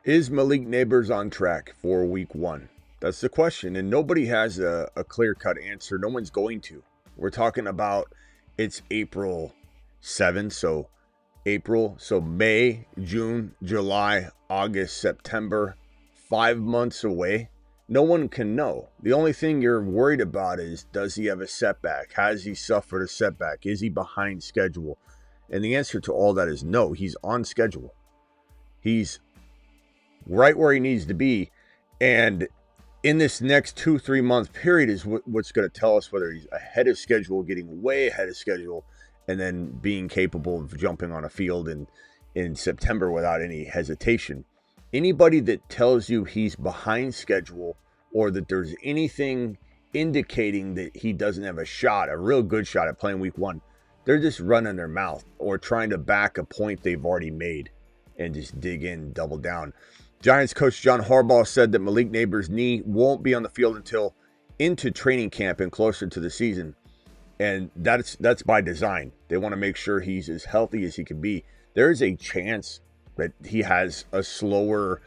Is Malik Nabers on track for week one? That's the question, and nobody has a clear-cut answer. No one's going to. We're talking about it's April 7th, so May, June, July, August, September, 5 months away. No one can know. The only thing you're worried about is, does he have a setback? Has he suffered a setback? Is he behind schedule? And the answer to all that is no. He's on schedule. He's right where he needs to be. And in this next 2-3 month period is what's going to tell us whether he's ahead of schedule, getting way ahead of schedule, and then being capable of jumping on a field in September without any hesitation. Anybody that tells you he's behind schedule or that there's anything indicating that he doesn't have a shot, a real good shot at playing week one, they're just running their mouth or trying to back a point they've already made and just dig in, double down. Giants coach John Harbaugh said that Malik Nabers' knee won't be on the field until into training camp and closer to the season. And that's by design. They want to make sure he's as healthy as he can be. There is a chance that he has a slower,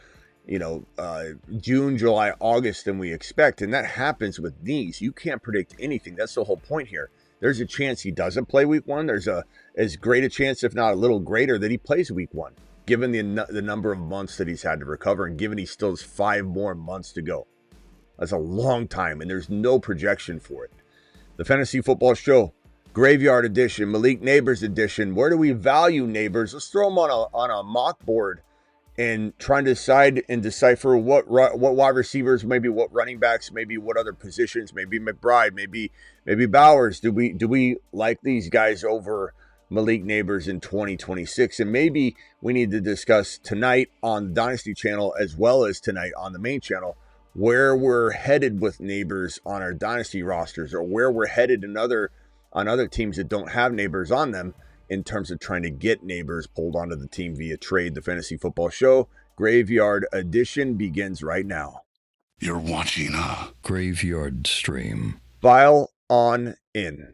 June, July, August than we expect. And that happens with knees. You can't predict anything. That's the whole point here. There's a chance he doesn't play week one. There's as great a chance, if not a little greater, that he plays week one, given the number of months that he's had to recover and given he still has 5 more months to go. That's a long time, and there's no projection for it. The Fantasy Football Show, Graveyard Edition, Malik Nabers Edition. Where do we value Nabers? Let's throw him on a mock board and try to decide and decipher what wide receivers, maybe what running backs, maybe what other positions, maybe McBride, maybe Bowers. Do we like these guys over Malik Nabers in 2026? And maybe we need to discuss tonight on the Dynasty channel as well as tonight on the main channel where we're headed with Nabers on our Dynasty rosters, or where we're headed on other teams that don't have Nabers on them in terms of trying to get Nabers pulled onto the team via trade. The Fantasy Football Show Graveyard Edition begins right now. You're watching a Graveyard stream. File on in.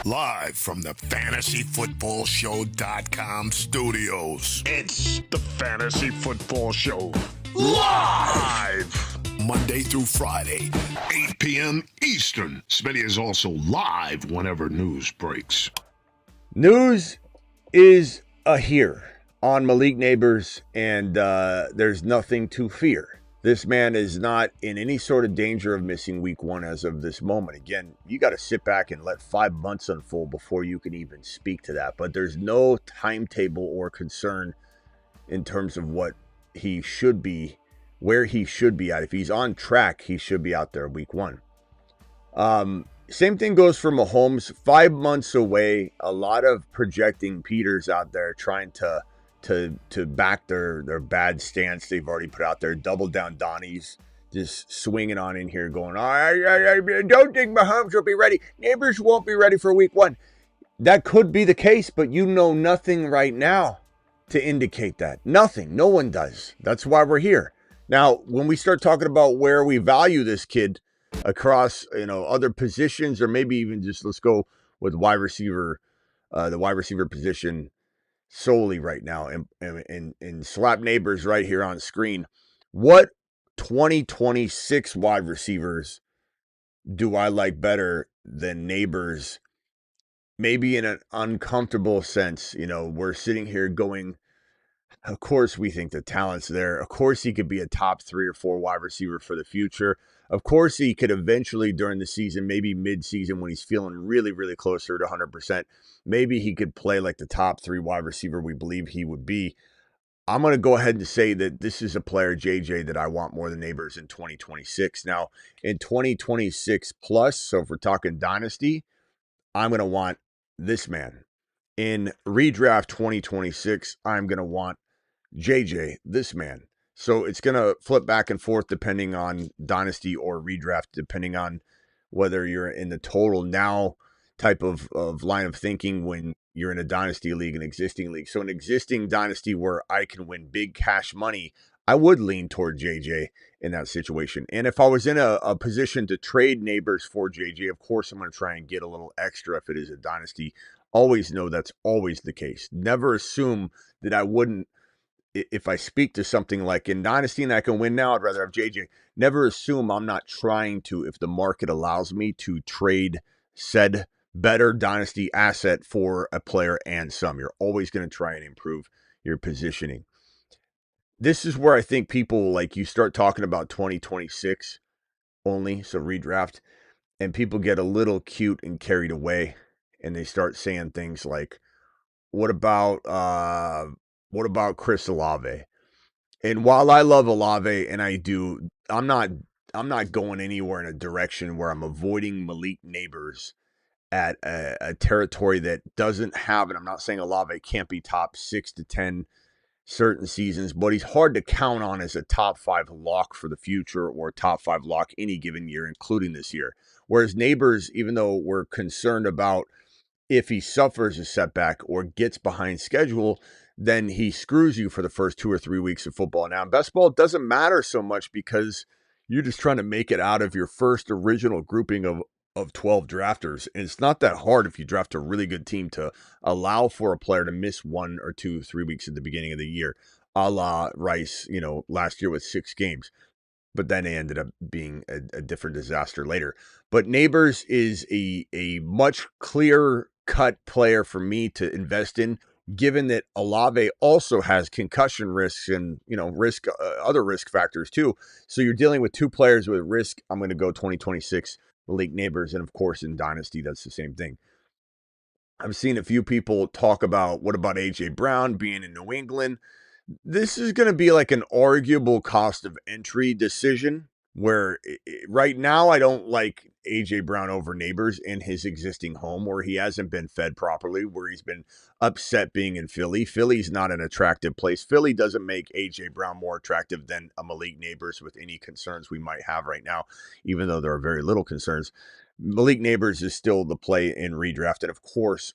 Live from the FantasyFootballShow.com studios. It's the Fantasy Football Show. Live! Monday through Friday, 8 p.m. Eastern. Smitty is also live whenever news breaks. News is here on Malik Nabers, and there's nothing to fear. This man is not in any sort of danger of missing week one as of this moment. Again, you got to sit back and let 5 months unfold before you can even speak to that. But there's no timetable or concern in terms of what he should be, where he should be at. If he's on track, he should be out there week one. Same thing goes for Mahomes. 5 months away. A lot of projecting Peters out there trying to back their bad stance they've already put out there. Double down Donnie's just swinging on in here going, I don't think Mahomes will be ready. Nabers won't be ready for week one. That could be the case, but you know nothing right now to indicate that. Nothing. No one does. That's why we're here. Now, when we start talking about where we value this kid across, other positions, or maybe even just let's go with wide receiver, the wide receiver position solely right now, and slap Nabers right here on screen. What 2026 wide receivers do I like better than Nabers? Maybe in an uncomfortable sense, we're sitting here going, of course we think the talent's there. Of course he could be a top 3 or 4 wide receiver for the future. Of course he could eventually during the season, maybe mid-season when he's feeling really, really closer to 100%, maybe he could play like the top 3 wide receiver we believe he would be. I'm going to go ahead and say that this is a player, JJ, that I want more than Nabers in 2026. Now, in 2026 plus, so if we're talking dynasty, I'm going to want this man. In redraft 2026, I'm going to want JJ, this man. So it's going to flip back and forth depending on dynasty or redraft, depending on whether you're in the total now type of line of thinking when you're in a dynasty league, an existing league. So an existing dynasty where I can win big cash money, I would lean toward JJ in that situation. And if I was in a position to trade Nabers for JJ, of course I'm going to try and get a little extra if it is a dynasty always know that's always the case. Never assume that I wouldn't, if I speak to something like in Dynasty and I can win now, I'd rather have JJ. Never assume I'm not trying to, if the market allows me to trade said better Dynasty asset for a player and some. You're always going to try and improve your positioning. This is where I think people, like, you start talking about 2026 only, so redraft, and people get a little cute and carried away, and they start saying things like, what about Chris Olave? And while I love Olave, and I do, I'm not going anywhere in a direction where I'm avoiding Malik Nabers at a territory that doesn't have, and I'm not saying Olave can't be top 6 to 10 certain seasons, but he's hard to count on as a top 5 lock for the future or a top 5 lock any given year, including this year. Whereas Nabers, even though we're concerned about if he suffers a setback or gets behind schedule, then he screws you for the first 2 or 3 weeks of football. Now, in best ball, it doesn't matter so much because you're just trying to make it out of your first original grouping of 12 drafters. And it's not that hard if you draft a really good team to allow for a player to miss 1 or 2, 3 weeks at the beginning of the year, a la Rice, last year with 6 games. But then it ended up being a different disaster later. But Nabers is a much clearer cut player for me to invest in, given that Olave also has concussion risks and other risk factors too. So you're dealing with 2 players with risk. I'm going to go 2026 Malik Nabers, and of course in Dynasty that's the same thing. I've seen a few people talk about, what about AJ Brown being in New England? This is going to be like an arguable cost of entry decision where right now I don't like AJ Brown over Nabers in his existing home where he hasn't been fed properly, where he's been upset being in Philly. Philly's not an attractive place. Philly doesn't make AJ Brown more attractive than a Malik Nabers with any concerns we might have right now, even though there are very little concerns. Malik Nabers is still the play in redraft. And of course,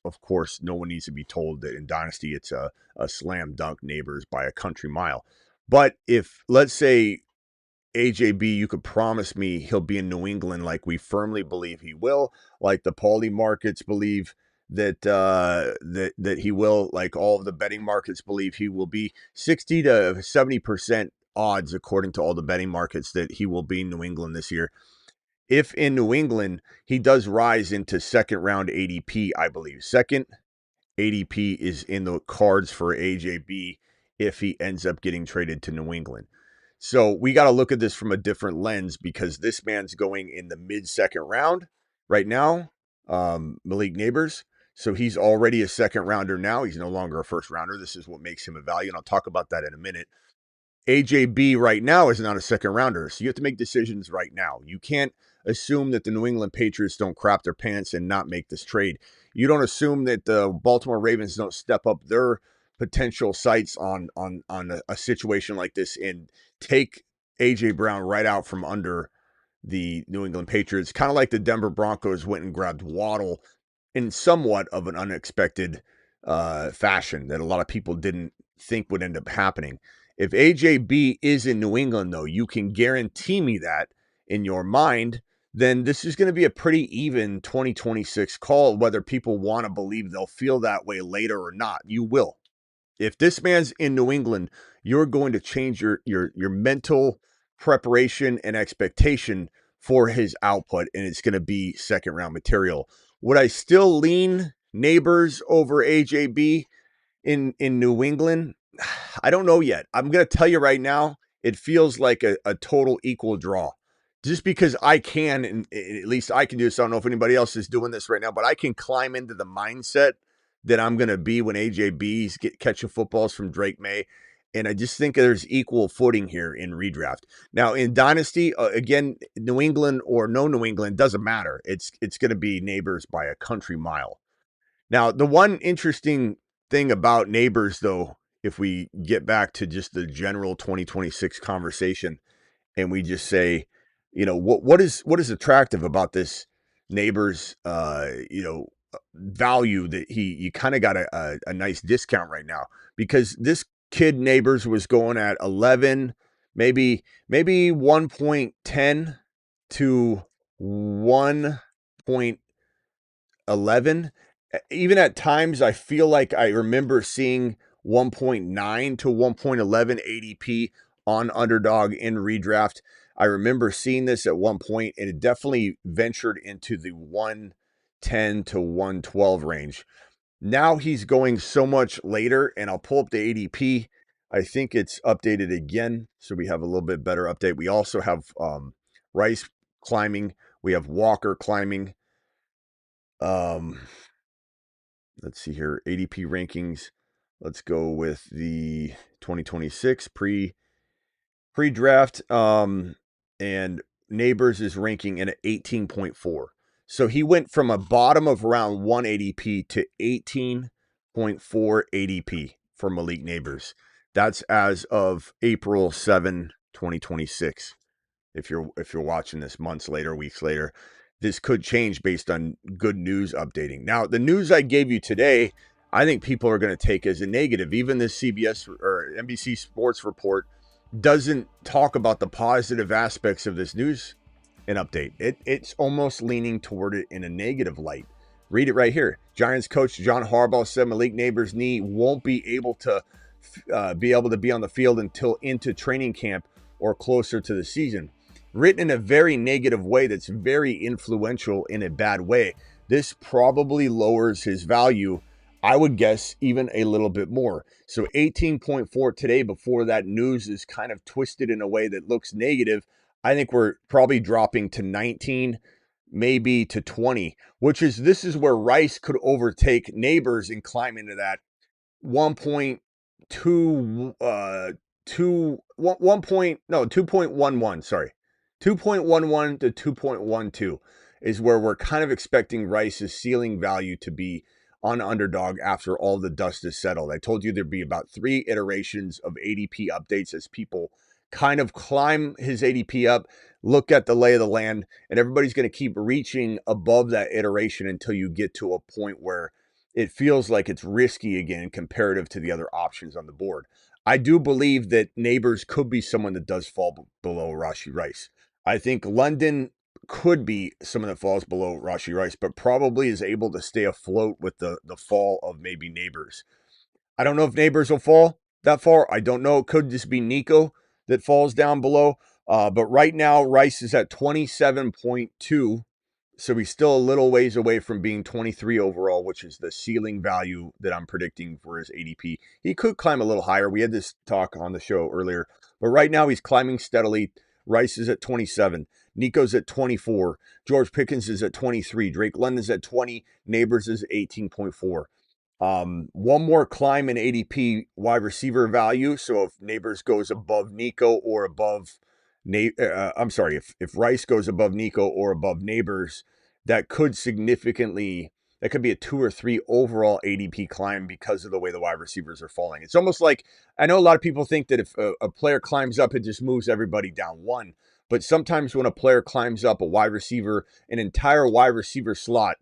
no one needs to be told that in Dynasty it's a slam dunk Nabers by a country mile. But if, let's say, AJB, you could promise me he'll be in New England like we firmly believe he will, like the Pauly markets believe that that he will, like all of the betting markets believe he will be, 60 to 70% odds according to all the betting markets that he will be in New England this year. If in New England, he does rise into second round ADP, I believe. Second ADP is in the cards for AJB if he ends up getting traded to New England. So we got to look at this from a different lens because this man's going in the mid-second round right now, Malik Nabers. So he's already a second rounder now. He's no longer a first rounder. This is what makes him a value, and I'll talk about that in a minute. AJB right now is not a second rounder, so you have to make decisions right now. You can't assume that the New England Patriots don't crap their pants and not make this trade. You don't assume that the Baltimore Ravens don't step up their potential sights on a situation like this and take AJ Brown right out from under the New England Patriots, kind of like the Denver Broncos went and grabbed Waddle in somewhat of an unexpected fashion that a lot of people didn't think would end up happening. If AJB is in New England, though, you can guarantee me that in your mind, then this is going to be a pretty even 2026 call, whether people want to believe they'll feel that way later or not. You will. If this man's in New England, you're going to change your mental preparation and expectation for his output, and it's going to be second round material. Would I still lean Nabers over AJB in New England? I don't know yet. I'm going to tell you right now, it feels like a total equal draw. Just because I can, and at least I can do this. I don't know if anybody else is doing this right now, but I can climb into the mindset that I'm going to be when AJB's catching footballs from Drake May. And I just think there's equal footing here in redraft. Now, in Dynasty, again, New England or no New England, doesn't matter. It's going to be Nabers by a country mile. Now, the one interesting thing about Nabers, though, if we get back to just the general 2026 conversation and we just say, what is attractive about this Nabers, value that you kind of got a nice discount right now because this kid Nabers was going at 11, maybe 1.10 to 1.11. Even at times, I feel like I remember seeing 1.9 to 1.11 ADP on Underdog in redraft. I remember seeing this at one point, and it definitely ventured into the 110 to 112 range. Now he's going so much later, and I'll pull up the ADP. I think it's updated again, so we have a little bit better update. We also have Rice climbing. We have Walker climbing. Let's see here, ADP rankings. Let's go with the 2026 pre-draft. And Nabers is ranking in at 18.4. So he went from a bottom of round 1 ADP to 18.4 ADP for Malik Nabers. That's as of April 7, 2026. If you're watching this months later, weeks later, this could change based on good news updating. Now, the news I gave you today, I think people are going to take as a negative. Even this CBS or NBC Sports report doesn't talk about the positive aspects of this news and update. It's almost leaning toward it in a negative light. Read it right here. Giants coach John Harbaugh said Malik Nabers' knee won't be able to be on the field until into training camp or closer to the season. Written in a very negative way that's very influential in a bad way. This probably lowers his value, I would guess, even a little bit more. So 18.4 today, before that news is kind of twisted in a way that looks negative, I think we're probably dropping to 19, maybe to 20, this is where Rice could overtake Nabers and climb into that 1.2 2.11, sorry. 2.11 to 2.12 is where we're kind of expecting Rice's ceiling value to be on Underdog after all the dust is settled. I told you there'd be about 3 iterations of ADP updates as people kind of climb his ADP up, look at the lay of the land, and everybody's going to keep reaching above that iteration until you get to a point where it feels like it's risky again comparative to the other options on the board. I do believe that Nabers could be someone that does fall below Rashee Rice. I think London could be someone that falls below Rashee Rice, but probably is able to stay afloat with the fall of maybe Nabers. I don't know if Nabers will fall that far. I don't know. It could just be Nico that falls down below. But right now, Rice is at 27.2. So he's still a little ways away from being 23 overall, which is the ceiling value that I'm predicting for his ADP. He could climb a little higher. We had this talk on the show earlier. But right now, he's climbing steadily. Rice is at 27. Nico's at 24. George Pickens is at 23. Drake London's at 20. Nabers is 18.4. One more climb in ADP wide receiver value. So if Nabers goes above Nico or above if Rice goes above Nico or above Nabers, that could be a 2 or 3 overall ADP climb because of the way the wide receivers are falling. It's almost like, I know a lot of people think that if a player climbs up, it just moves everybody down one. But sometimes when a player climbs up a wide receiver, an entire wide receiver slot,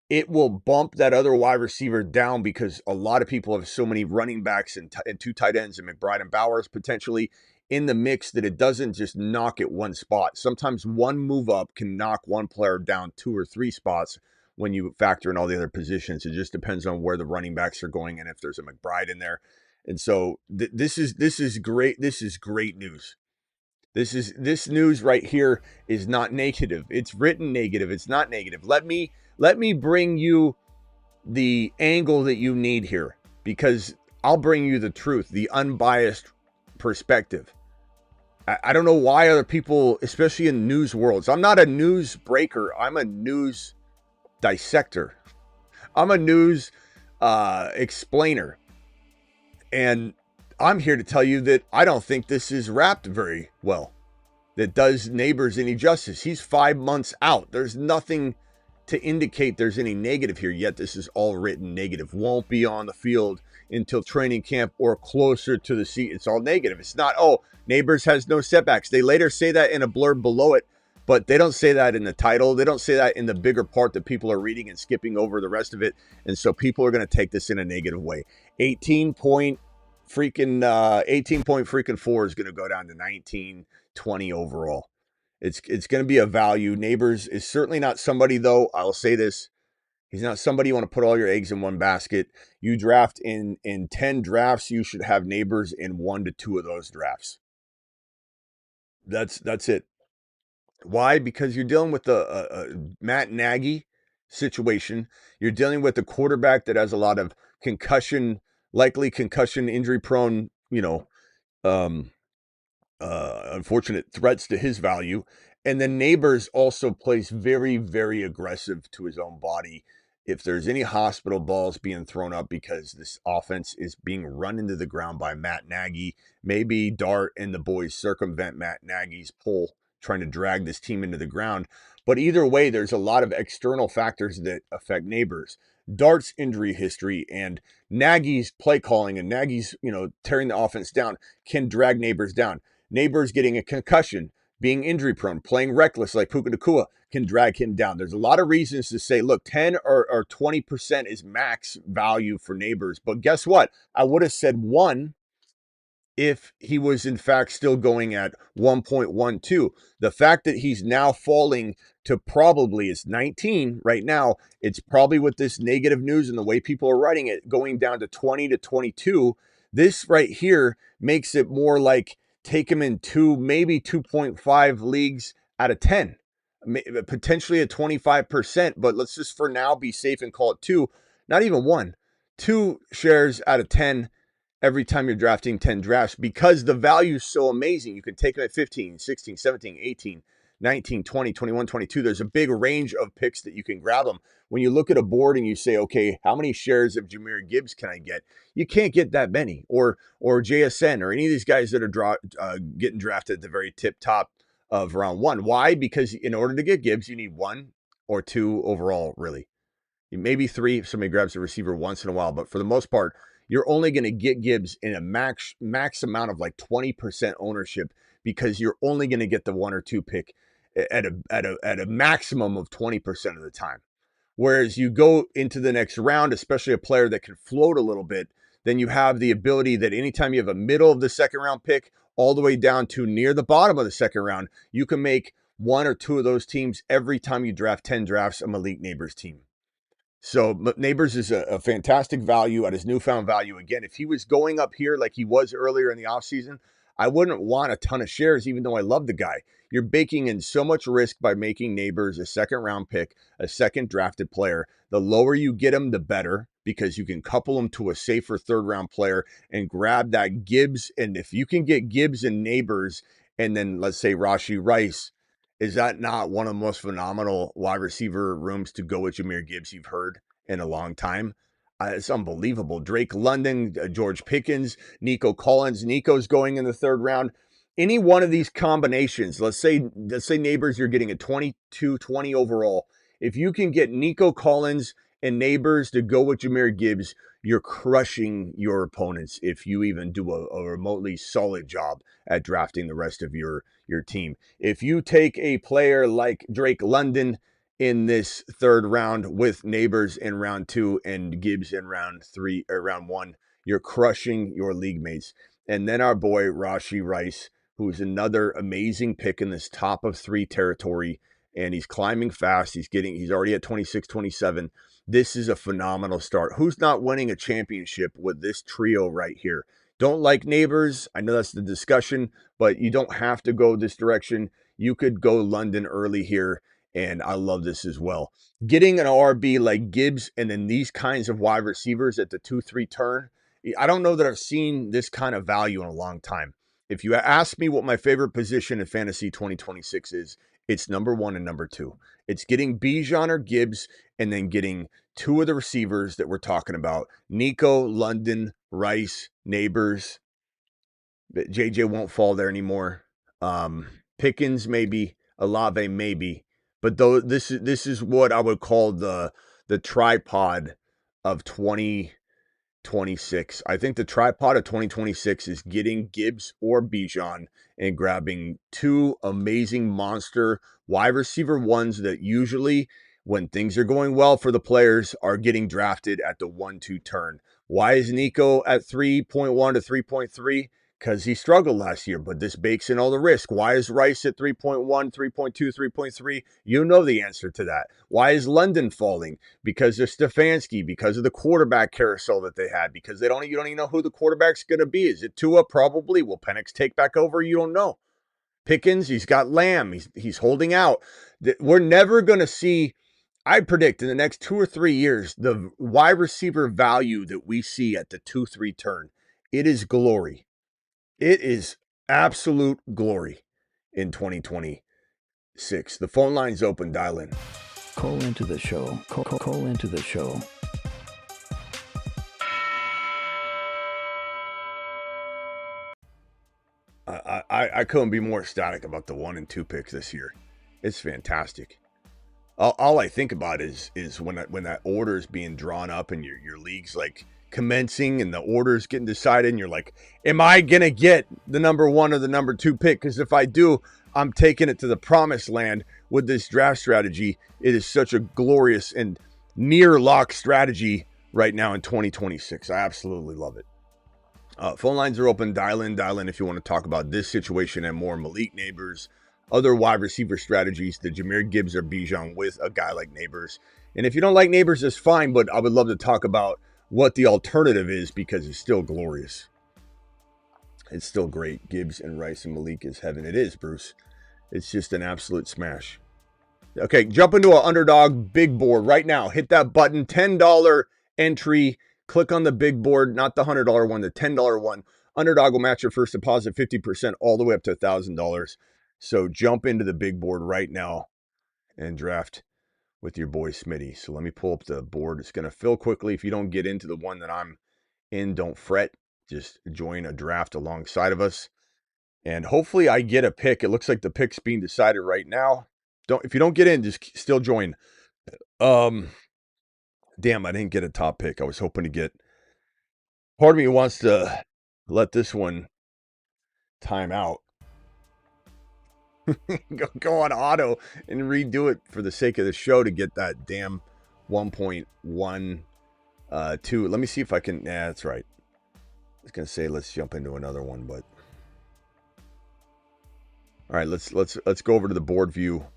it will bump that other wide receiver down because a lot of people have so many running backs and 2 tight ends and McBride and Bowers potentially in the mix that it doesn't just knock at one spot. Sometimes one move up can knock one player down 2 or 3 spots when you factor in all the other positions. It just depends on where the running backs are going and if there's a McBride in there. And so this is great. This is great news. This news right here is not negative. It's written negative. It's not negative. Let me bring you the angle that you need here, because I'll bring you the truth, the unbiased perspective. I don't know why other people, especially in news worlds, I'm not a news breaker. I'm a news dissector. I'm a news explainer. And I'm here to tell you that I don't think this is wrapped very well. That does Nabers any justice. He's 5 months out. There's nothing to indicate there's any negative here, yet this is all written negative. Won't be on the field until training camp or closer to the seat. It's all negative. It's not, oh, Nabers has no setbacks. They later say that in a blurb below it, but they don't say that in the title. They don't say that in the bigger part that people are reading and skipping over the rest of it. And so people are going to take this in a negative way. 18 point freaking 4 is going to go down to 19, 20 overall. It's going to be a value. Nabers is certainly not somebody, though, I'll say this, He's not somebody you want to put all your eggs in one basket. You draft in 10 drafts, you should have Nabers in 1 to 2 of those drafts. That's it. Why? Because you're dealing with a Matt Nagy situation. You're dealing with a quarterback that has a lot of likely concussion, injury prone, um, unfortunate threats to his value. And then Nabers also plays very, very aggressive to his own body. If there's any hospital balls being thrown up because this offense is being run into the ground by Matt Nagy, maybe Dart and the boys circumvent Matt Nagy's pull, trying to drag this team into the ground. But either way, there's a lot of external factors that affect Nabers. Dart's injury history and Nagy's play calling and Nagy's, tearing the offense down can drag Nabers down. Nabers getting a concussion, being injury prone, playing reckless like Puka Nacua can drag him down. There's a lot of reasons to say, look, 10 or 20% is max value for Nabers. But guess what? I would have said 1 if he was in fact still going at 1.12. The fact that he's now falling to probably is 19 right now, it's probably with this negative news and the way people are writing it going down to 20 to 22. This right here makes it more like take him in 2, maybe 2.5 leagues out of 10, potentially at 25%, but let's just for now be safe and call it 2, not even 1, 2 shares out of 10 every time you're drafting 10 drafts because the value is so amazing. You can take them at 15, 16, 17, 18, 19, 20, 21, 22. There's a big range of picks that you can grab them. When you look at a board and you say, okay, how many shares of Jahmyr Gibbs can I get? You can't get that many. Or JSN or any of these guys that are getting drafted at the very tip top of round 1. Why? Because in order to get Gibbs, you need 1 or 2 overall, really. Maybe 3 if somebody grabs a receiver once in a while. But for the most part, you're only going to get Gibbs in a max amount of like 20% ownership because you're only going to get the 1 or 2 pick at a maximum of 20% of the time. Whereas you go into the next round, especially a player that can float a little bit, then you have the ability that anytime you have a middle of the second round pick all the way down to near the bottom of the second round, you can make 1 or 2 of those teams every time you draft 10 drafts a Malik Nabers team. So Nabers is a fantastic value at his newfound value. Again, if he was going up here like he was earlier in the offseason, I wouldn't want a ton of shares, even though I love the guy. You're baking in so much risk by making Nabers a second round pick, a second drafted player. The lower you get him, the better, because you can couple him to a safer third round player and grab that Gibbs. And if you can get Gibbs and Nabers, and then let's say Rashee Rice, is that not one of the most phenomenal wide receiver rooms to go with Jahmyr Gibbs you've heard in a long time? It's unbelievable. Drake London, George Pickens, Nico Collins. Nico's going in the third round. Any one of these combinations, let's say Nabers, you're getting a 22-20 overall. If you can get Nico Collins and Nabers to go with Jahmyr Gibbs, you're crushing your opponents if you even do a remotely solid job at drafting the rest of your team. If you take a player like Drake London in this third round with Nabers in round 2 and Gibbs in round 3 or round 1, you're crushing your league mates. And then our boy Rashee Rice, who's another amazing pick in this top of 3 territory, and he's climbing fast. He's already at 26, 27. This is a phenomenal start. Who's not winning a championship with this trio right here? Don't like Nabers. I know that's the discussion, but you don't have to go this direction. You could go London early here, and I love this as well. Getting an RB like Gibbs and then these kinds of wide receivers at the 2-3 turn, I don't know that I've seen this kind of value in a long time. If you ask me what my favorite position in Fantasy 2026 is, it's number 1 and number 2. It's getting Bijan or Gibbs and then getting 2 of the receivers that we're talking about. Nico, London, Rice, Nabers. JJ won't fall there anymore. Pickens maybe, Olave maybe. But though this is what I would call the tripod of 2026. I think the tripod of 2026 is getting Gibbs or Bijan and grabbing 2 amazing monster wide receiver ones that usually, when things are going well for the players, are getting drafted at the 1-2 turn. Why is Nico at 3.1 to 3.3? because he struggled last year, but this bakes in all the risk. Why is Rice at 3.1, 3.2, 3.3? You know the answer to that. Why is London falling? Because of Stefanski, because of the quarterback carousel that they had, because you don't even know who the quarterback's going to be. Is it Tua? Probably. Will Penix take back over? You don't know. Pickens, he's got Lamb. He's holding out. We're never going to see, I predict in the next 2 or 3 years, the wide receiver value that we see at the 2-3 turn. It is glory. It is absolute glory in 2026. The phone line's open. Dial in. Call into the show. Call into the show. I couldn't be more ecstatic about the 1 and 2 picks this year. It's fantastic. All I think about is when that order is being drawn up and your league's like commencing and the order's getting decided and you're like, am I gonna get the number 1 or the number 2 pick? Because if I do, I'm taking it to the promised land with this draft strategy. It is such a glorious and near lock strategy right now in 2026. I absolutely love it. Phone lines are open. Dial in if you want to talk about this situation and more. Malik Nabers, other wide receiver strategies, the Jahmyr Gibbs or Bijan with a guy like Nabers. And if you don't like Nabers, it's fine, but I would love to talk about what the alternative is because it's still glorious. It's still great. Gibbs and Rice and Malik is heaven. It is, Bruce. It's just an absolute smash. Okay, jump into an Underdog big board right now. Hit that button, $10 entry. Click on the big board, not the $100 one, the $10 one. Underdog will match your first deposit 50% all the way up to $1,000. So jump into the big board right now and draft with your boy Smitty. So let me pull up the board. It's going to fill quickly. If you don't get into the one that I'm in, don't fret. Just join a draft alongside of us. And hopefully I get a pick. It looks like the pick's being decided right now. If you don't get in, just still join. Damn, I didn't get a top pick. I was hoping to get. Part of me wants to let this one time out. go on auto and redo it for the sake of the show to get that damn 1.12. Let me see if I can. Nah, that's right. I was gonna say let's jump into another one, but all right, let's go over to the board view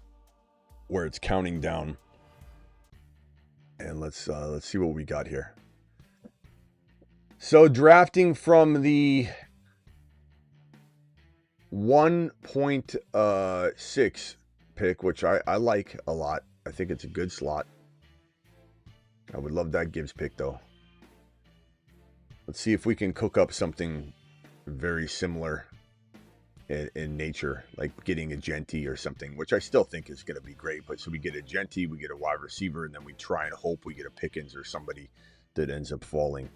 where it's counting down. And let's see what we got here. So drafting from the 1.6 pick, which I like a lot. I think it's a good slot. I would love that Gibbs pick though. Let's see if we can cook up something very similar in nature, like getting a Genti or something, which I still think is going to be great. But so we get a Genti, we get a wide receiver, and then we try and hope we get a Pickens or somebody that ends up falling.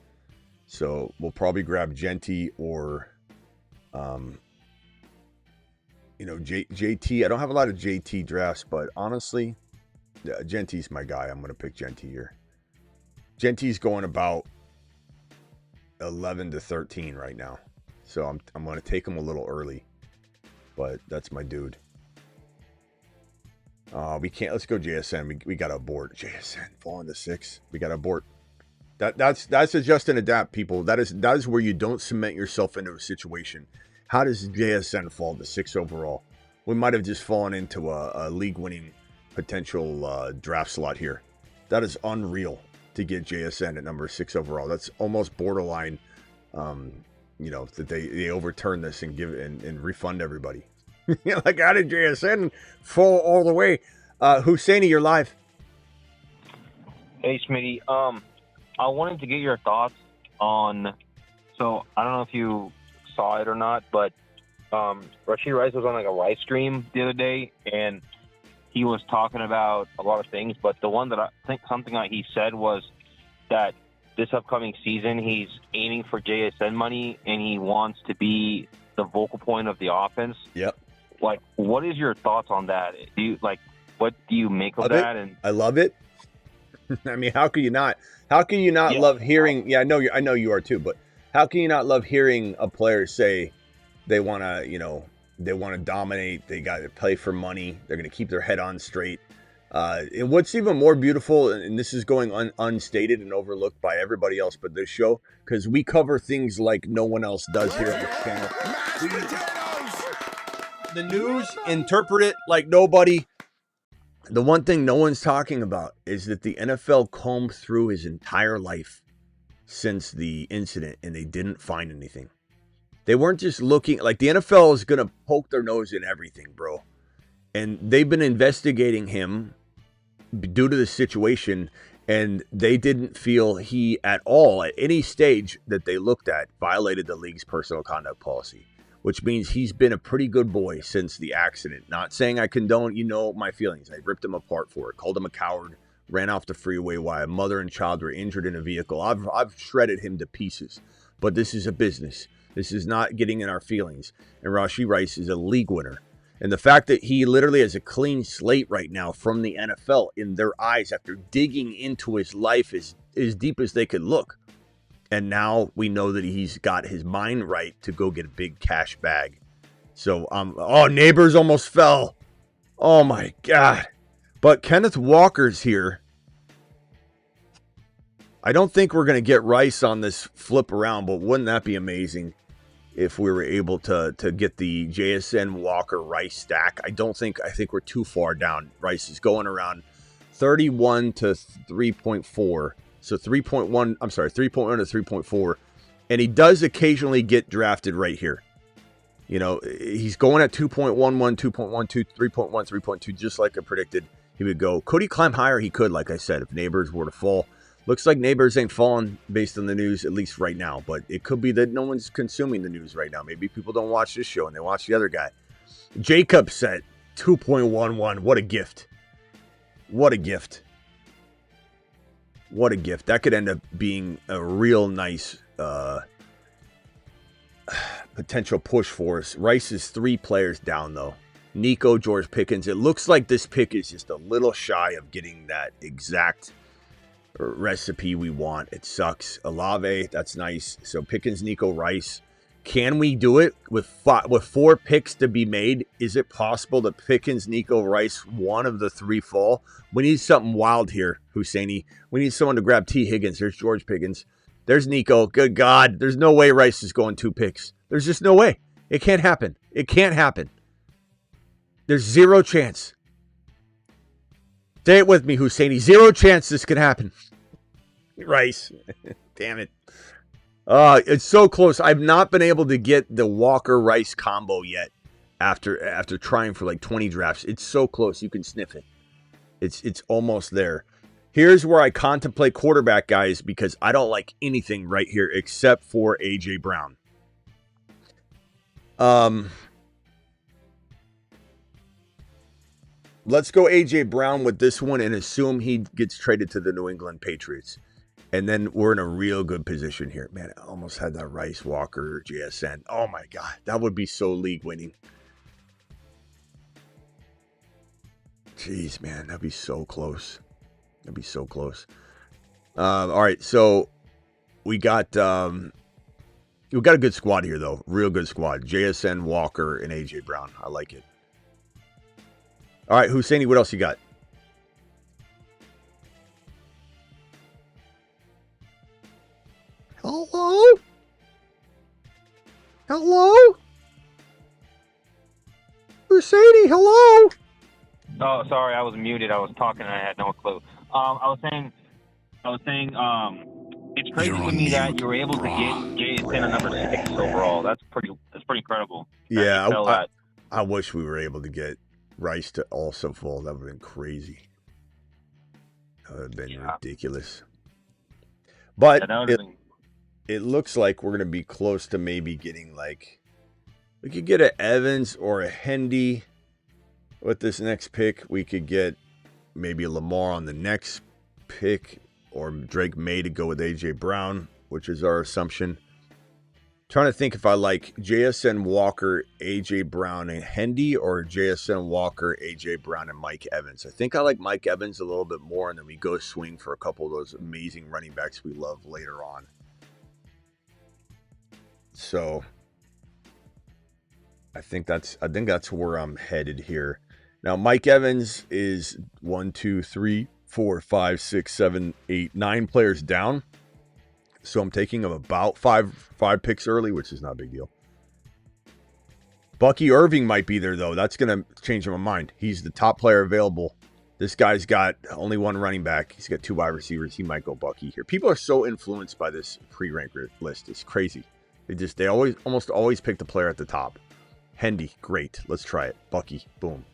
So we'll probably grab Genti or, JT. I don't have a lot of JT drafts, but honestly, Genti's my guy. I'm going to pick Genti here. Genti's going about 11 to 13 right now. So I'm going to take him a little early. But that's my dude. We can't. Let's go JSN. We got to abort. JSN falling to 6. We got to abort. That's adjust and adapt, people. That is where you don't cement yourself into a situation. How does JSN fall to 6 overall? We might have just fallen into a league-winning potential draft slot here. That is unreal to get JSN at number 6 overall. That's almost borderline. That they overturn this and give and refund everybody. Like, how did JSN fall all the way? Husseini, you're live. Hey, Smitty. I wanted to get your thoughts on. So I don't know if you saw it or not, but Rashid Rice was on like a live stream the other day, and he was talking about a lot of things. But the one that I think something that he said was that this upcoming season, he's aiming for JSN money, and he wants to be the vocal point of the offense. Yep. Like, what is your thoughts on that? What do you make of that? And I love it. I mean, how can you not? How can you not love hearing? Yeah, I know you are too. But how can you not love hearing a player say they want to, they want to dominate. They got to play for money. They're going to keep their head on straight. And what's even more beautiful, and this is going unstated and overlooked by everybody else but this show, because we cover things like no one else does here on this channel. The news, interpret it like nobody. The one thing no one's talking about is that the NFL combed through his entire life since the incident, and they didn't find anything. They weren't just looking, like the NFL is going to poke their nose in everything, bro. And they've been investigating him due to the situation, and they didn't feel he at all, at any stage that they looked at, violated the league's personal conduct policy, which means he's been a pretty good boy since the accident. Not saying I condone, my feelings. I ripped him apart for it, called him a coward, ran off the freeway while a mother and child were injured in a vehicle. I've shredded him to pieces, but this is a business. This is not getting in our feelings. And Rashee Rice is a league winner. And the fact that he literally has a clean slate right now from the NFL in their eyes after digging into his life as deep as they could look. And now we know that he's got his mind right to go get a big cash bag. So, Nabers almost fell. Oh my God. But Kenneth Walker's here. I don't think we're going to get Rice on this flip around, but wouldn't that be amazing if we were able to get the JSN Walker Rice stack? I think we're too far down. Rice is going around 31 to 3.4. So 3.1 to 3.4. And he does occasionally get drafted right here. He's going at 2.11, 2.12, 3.1, 3.2, just like I predicted he would go. Could he climb higher? He could, like I said, if Nabers were to fall. Looks like Nabers ain't falling based on the news, at least right now. But it could be that no one's consuming the news right now. Maybe people don't watch this show and they watch the other guy. Jacobs at 2.11. What a gift. What a gift. What a gift. That could end up being a real nice potential push for us. Rice is 3 players down, though. Nico, George Pickens. It looks like this pick is just a little shy of getting that exact recipe we want. It sucks. Olave, that's nice. So Pickens, Nico, Rice. Can we do it with 4 picks to be made? Is it possible that Pickens, Nico, Rice, one of the 3 fall? We need something wild here, Husseini. We need someone to grab T. Higgins. There's George Pickens. There's Nico. Good God. There's no way Rice is going 2 picks. There's just no way. It can't happen. It can't happen. There's 0 chance. Say it with me, Husseini. 0 chance this could happen. Rice. Damn it. It's so close. I've not been able to get the Walker-Rice combo yet after trying for like 20 drafts. It's so close. You can sniff it. It's almost there. Here's where I contemplate quarterback, guys, because I don't like anything right here except for A.J. Brown. Let's go A.J. Brown with this one and assume he gets traded to the New England Patriots. And then we're in a real good position here. Man, I almost had that Rice, Walker, JSN. Oh, my God. That would be so league winning. Jeez, man. That'd be so close. That'd be so close. All right. So we got a good squad here, though. Real good squad. JSN, Walker, and A.J. Brown. I like it. All right, Husseini, what else you got? Hello? Hello? Husseini, hello? Oh, sorry, I was muted. I was talking and I had no clue. I was saying, it's crazy to me that you were able to get JSN a number 6 overall. That's pretty incredible. Yeah, I wish we were able to get Rice to also fall. That would have been crazy. That would have been ridiculous. But it looks like we're going to be close to maybe getting we could get an Evans or a Hendy with this next pick. We could get maybe a Lamar on the next pick or Drake May to go with A.J. Brown, which is our assumption. Trying to think if I like JSN Walker, A.J. Brown, and Hendy, or JSN Walker, A.J. Brown, and Mike Evans. I think I like Mike Evans a little bit more, and then we go swing for a couple of those amazing running backs we love later on. So I think that's where I'm headed here. Now, Mike Evans is 1, 2, 3, 4, 5, 6, 7, 8, 9 players down. So I'm taking him about five picks early, which is not a big deal. Bucky Irving might be there, though. That's going to change my mind. He's the top player available. This guy's got only one running back. He's got 2 wide receivers. He might go Bucky here. People are so influenced by this pre-ranked list. It's crazy. They almost always pick the player at the top. Hendy, great. Let's try it. Bucky, boom.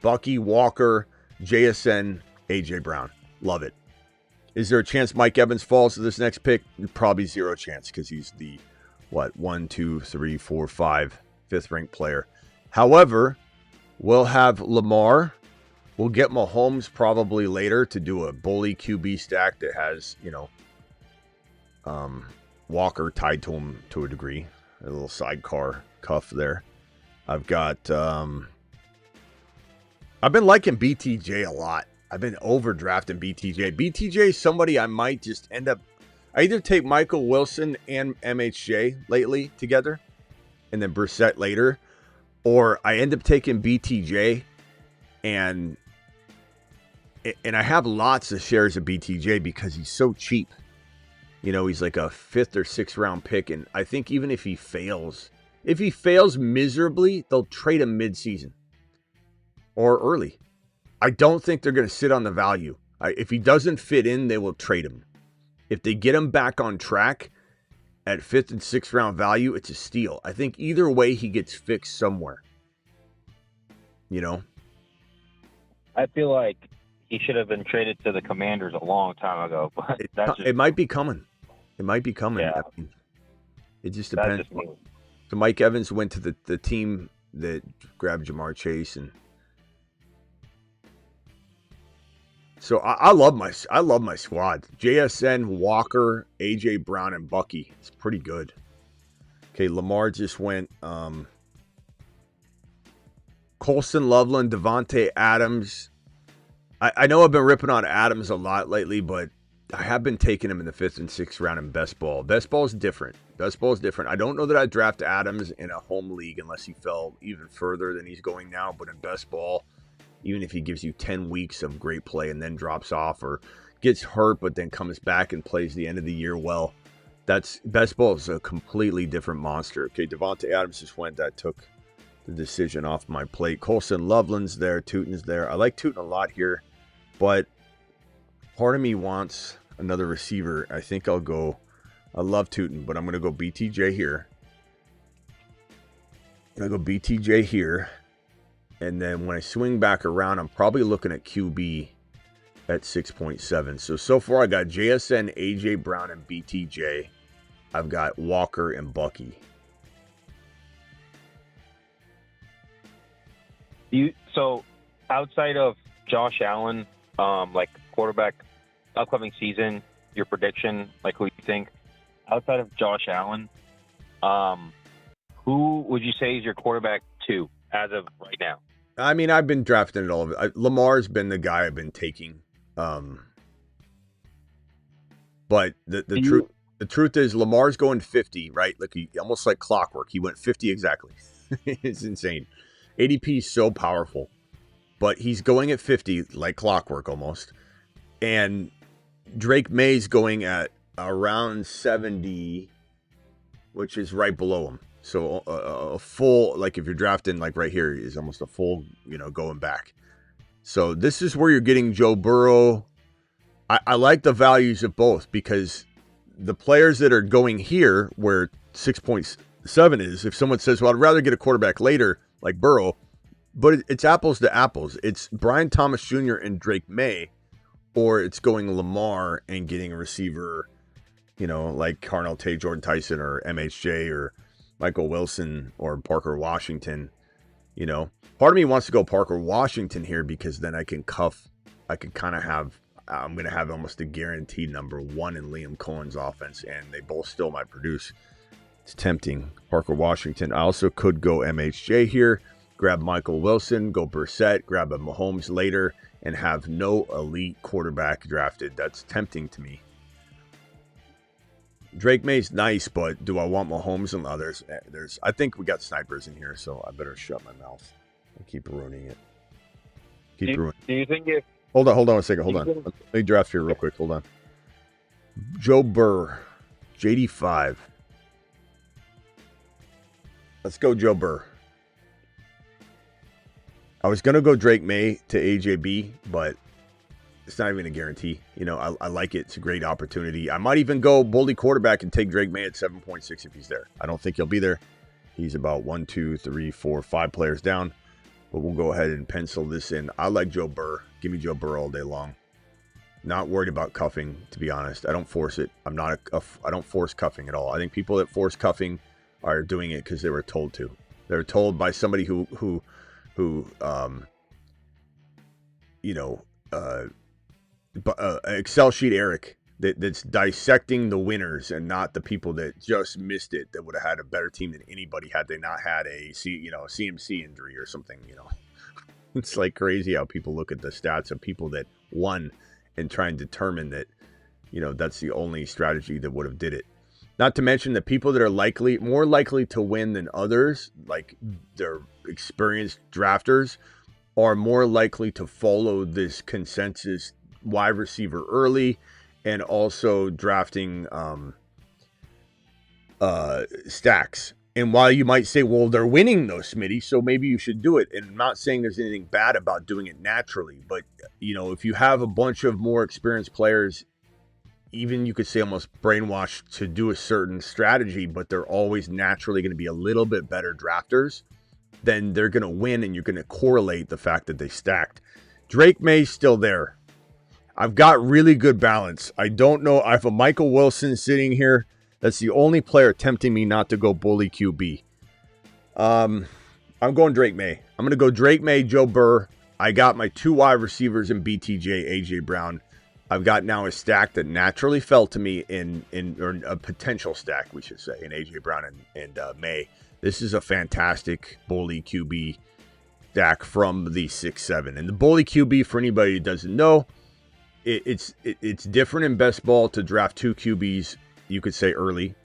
Bucky, Walker, JSN, AJ Brown. Love it. Is there a chance Mike Evans falls to this next pick? Probably zero chance because he's the, 1, 2, 3, 4, 5, 5th ranked player. However, we'll have Lamar. We'll get Mahomes probably later to do a bully QB stack that has, Walker tied to him to a degree. A little sidecar cuff there. I've got, I've been liking BTJ a lot. I've been overdrafting BTJ. BTJ is somebody I might just end up. I either take Michael Wilson and MHJ lately together, and then Brissett later, or I end up taking BTJ, and I have lots of shares of BTJ because he's so cheap. He's like a 5th or 6th round pick, and I think even if he fails miserably, they'll trade him mid-season or early. I don't think they're going to sit on the value. If he doesn't fit in, they will trade him. If they get him back on track at 5th and 6th round value, it's a steal. I think either way, he gets fixed somewhere. I feel like he should have been traded to the Commanders a long time ago. But it might be coming. It might be coming. Yeah. It just depends. So Mike Evans went to the team that grabbed Jamar Chase, and so I love my squad. JSN, Walker, AJ Brown, and Bucky. It's pretty good. Okay, Lamar just went Colston Loveland, Devontae Adams. I know I've been ripping on Adams a lot lately, but I have been taking him in the 5th and 6th round in best ball. Best ball is different. I don't know that I'd draft Adams in a home league unless he fell even further than he's going now, but in best ball, even if he gives you 10 weeks of great play and then drops off or gets hurt but then comes back and plays the end of the year well, that's best ball is a completely different monster. Okay, Devontae Adams just went. That took the decision off my plate. Colston Loveland's there. Tootin's there. I like Tootin a lot here, but part of me wants another receiver. I think I love Tootin, but I'm going to go BTJ here. And then when I swing back around, I'm probably looking at QB at 6.7. So far I got JSN, AJ Brown, and BTJ. I've got Walker and Bucky. So outside of Josh Allen, like quarterback upcoming season, your prediction, like who you think, outside of Josh Allen, who would you say is your quarterback 2 as of right now? I mean, I've been drafting it all of it. Lamar's been the guy I've been taking. But the truth is Lamar's going 50, right? Like almost like clockwork. He went 50 exactly. It's insane. ADP is so powerful, but he's going at 50 like clockwork almost. And Drake May's going at around 70, which is right below him. So a full, like if you're drafting like right here, is almost a full, going back. So this is where you're getting Joe Burrow. I like the values of both because the players that are going here where 6.7 is, if someone says, well, I'd rather get a quarterback later like Burrow, but it's apples to apples. It's Brian Thomas Jr. and Drake May, or it's going Lamar and getting a receiver, like Carnell Tate, Jordan Tyson, or MHJ, or Michael Wilson, or Parker Washington. Part of me wants to go Parker Washington here because then I'm going to have almost a guaranteed number 1 in Liam Cohen's offense, and they both still might produce. It's tempting. Parker Washington. I also could go MHJ here, grab Michael Wilson, go Brissett, grab a Mahomes later, and have no elite quarterback drafted. That's tempting to me. Drake May's nice, but do I want Mahomes and others? I think we got snipers in here, so I better shut my mouth and keep ruining it. Keep brewing. Do you think if... Hold on a second. Hold on. Let me draft here real quick. Hold on. Joe Burr, JD5. Let's go Joe Burr. I was going to go Drake May to AJB, but it's not even a guarantee. You know, I like it. It's a great opportunity. I might even go bully quarterback and take Drake May at 7.6 if he's there. I don't think he'll be there. He's about 1, 2, 3, 4, 5 players down. But we'll go ahead and pencil this in. I like Joe Burr. Give me Joe Burr all day long. Not worried about cuffing, to be honest. I don't force it. I don't force cuffing at all. I think people that force cuffing are doing it because they were told to. They were told by somebody who Excel sheet Eric that's dissecting the winners and not the people that just missed it, that would have had a better team than anybody had they not had a CMC injury or something. You know, it's like crazy how people look at the stats of people that won and try and determine that, you know, that's the only strategy that would have did it. Not to mention the people that are more likely to win than others, like their experienced drafters, are more likely to follow this consensus wide receiver early, and also drafting stacks. And while you might say, well, they're winning though, Smitty, so maybe you should do it. And I'm not saying there's anything bad about doing it naturally, but you know, if you have a bunch of more experienced players, even you could say almost brainwashed to do a certain strategy, but they're always naturally going to be a little bit better drafters, then they're going to win, and you're going to correlate the fact that they stacked. Drake May's still there. I've got really good balance. I don't know. I have a Michael Wilson sitting here. That's the only player tempting me not to go bully QB. I'm going Drake May. I'm going to go Drake May, Joe Burr. I got my 2 wide receivers in BTJ, AJ Brown. I've got now a stack that naturally fell to me or a potential stack, we should say, in AJ Brown and May. This is a fantastic bully QB stack from the 6-7. And the bully QB, for anybody who doesn't know, it's different in best ball to draft 2 QBs, you could say, early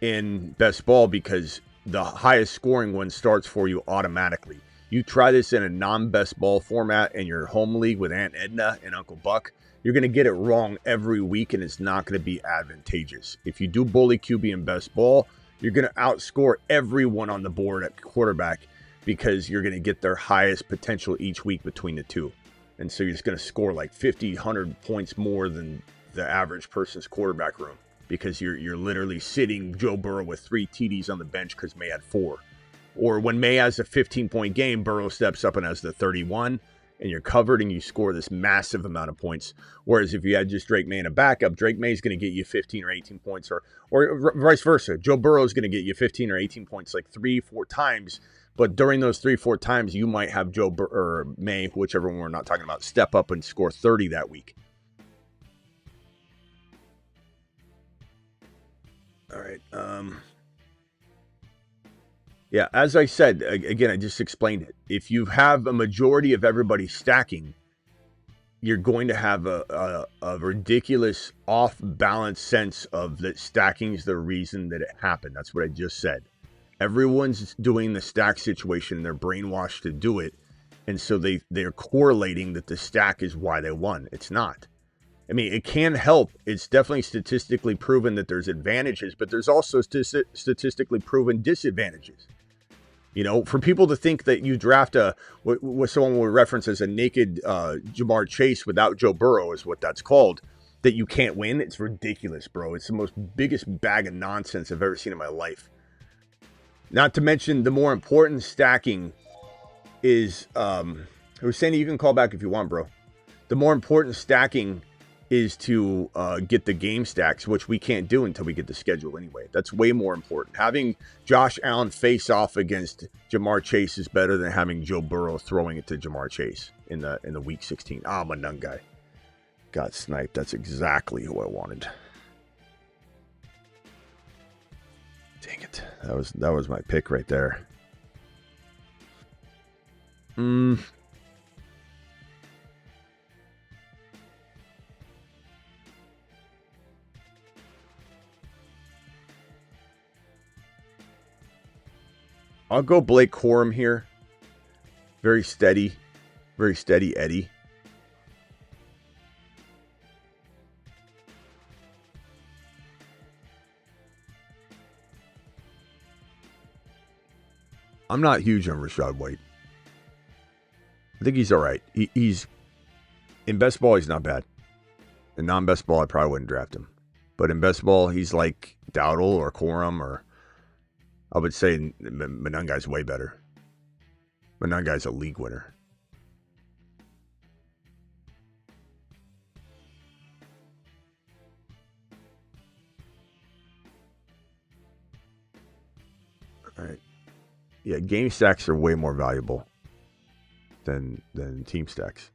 in best ball, because the highest scoring one starts for you automatically. You try this in a non-best ball format in your home league with Aunt Edna and Uncle Buck, you're going to get it wrong every week, and it's not going to be advantageous. If you do bully QB in best ball, you're going to outscore everyone on the board at quarterback, because you're going to get their highest potential each week between the two. And so you're just going to score like 50, 100 points more than the average person's quarterback room, because you're literally sitting Joe Burrow with 3 TDs on the bench because May had 4. Or when May has a 15-point game, Burrow steps up and has the 31, and you're covered and you score this massive amount of points. Whereas if you had just Drake May in a backup, Drake May is going to get you 15 or 18 points, or vice versa. Joe Burrow is going to get you 15 or 18 points like 3-4 times. But during those 3-4 times, you might have Joe or May, whichever one we're not talking about, step up and score 30 that week. All right. Yeah, as I said, again, I just explained it. If you have a majority of everybody stacking, you're going to have a ridiculous off-balance sense of that stacking is the reason that it happened. That's what I just said. Everyone's doing the stack situation, and they're brainwashed to do it. And so they're correlating that the stack is why they won. It's not. I mean, it can help. It's definitely statistically proven that there's advantages, but there's also statistically proven disadvantages. You know, for people to think that you draft what someone would reference as a naked Jamar Chase without Joe Burrow is what that's called, that you can't win, it's ridiculous, bro. It's the biggest bag of nonsense I've ever seen in my life. Not to mention, the more important stacking is, Hussein, you can call back if you want, bro. The more important stacking is to get the game stacks, which we can't do until we get the schedule anyway. That's way more important. Having Josh Allen face off against Jamar Chase is better than having Joe Burrow throwing it to Jamar Chase in the week 16. I'm a nun guy. Got sniped. That's exactly who I wanted. Dang it. That was my pick right there. I'll go Blake Corum here. Very steady. Very steady Eddie. I'm not huge on Rachaad White. I think he's all right. He's in best ball, he's not bad. In non-best ball, I probably wouldn't draft him. But in best ball, he's like Dowdle or Corum, or I would say Monungai's way better. Monungai's a league winner. All right. Yeah, game stacks are way more valuable than team stacks.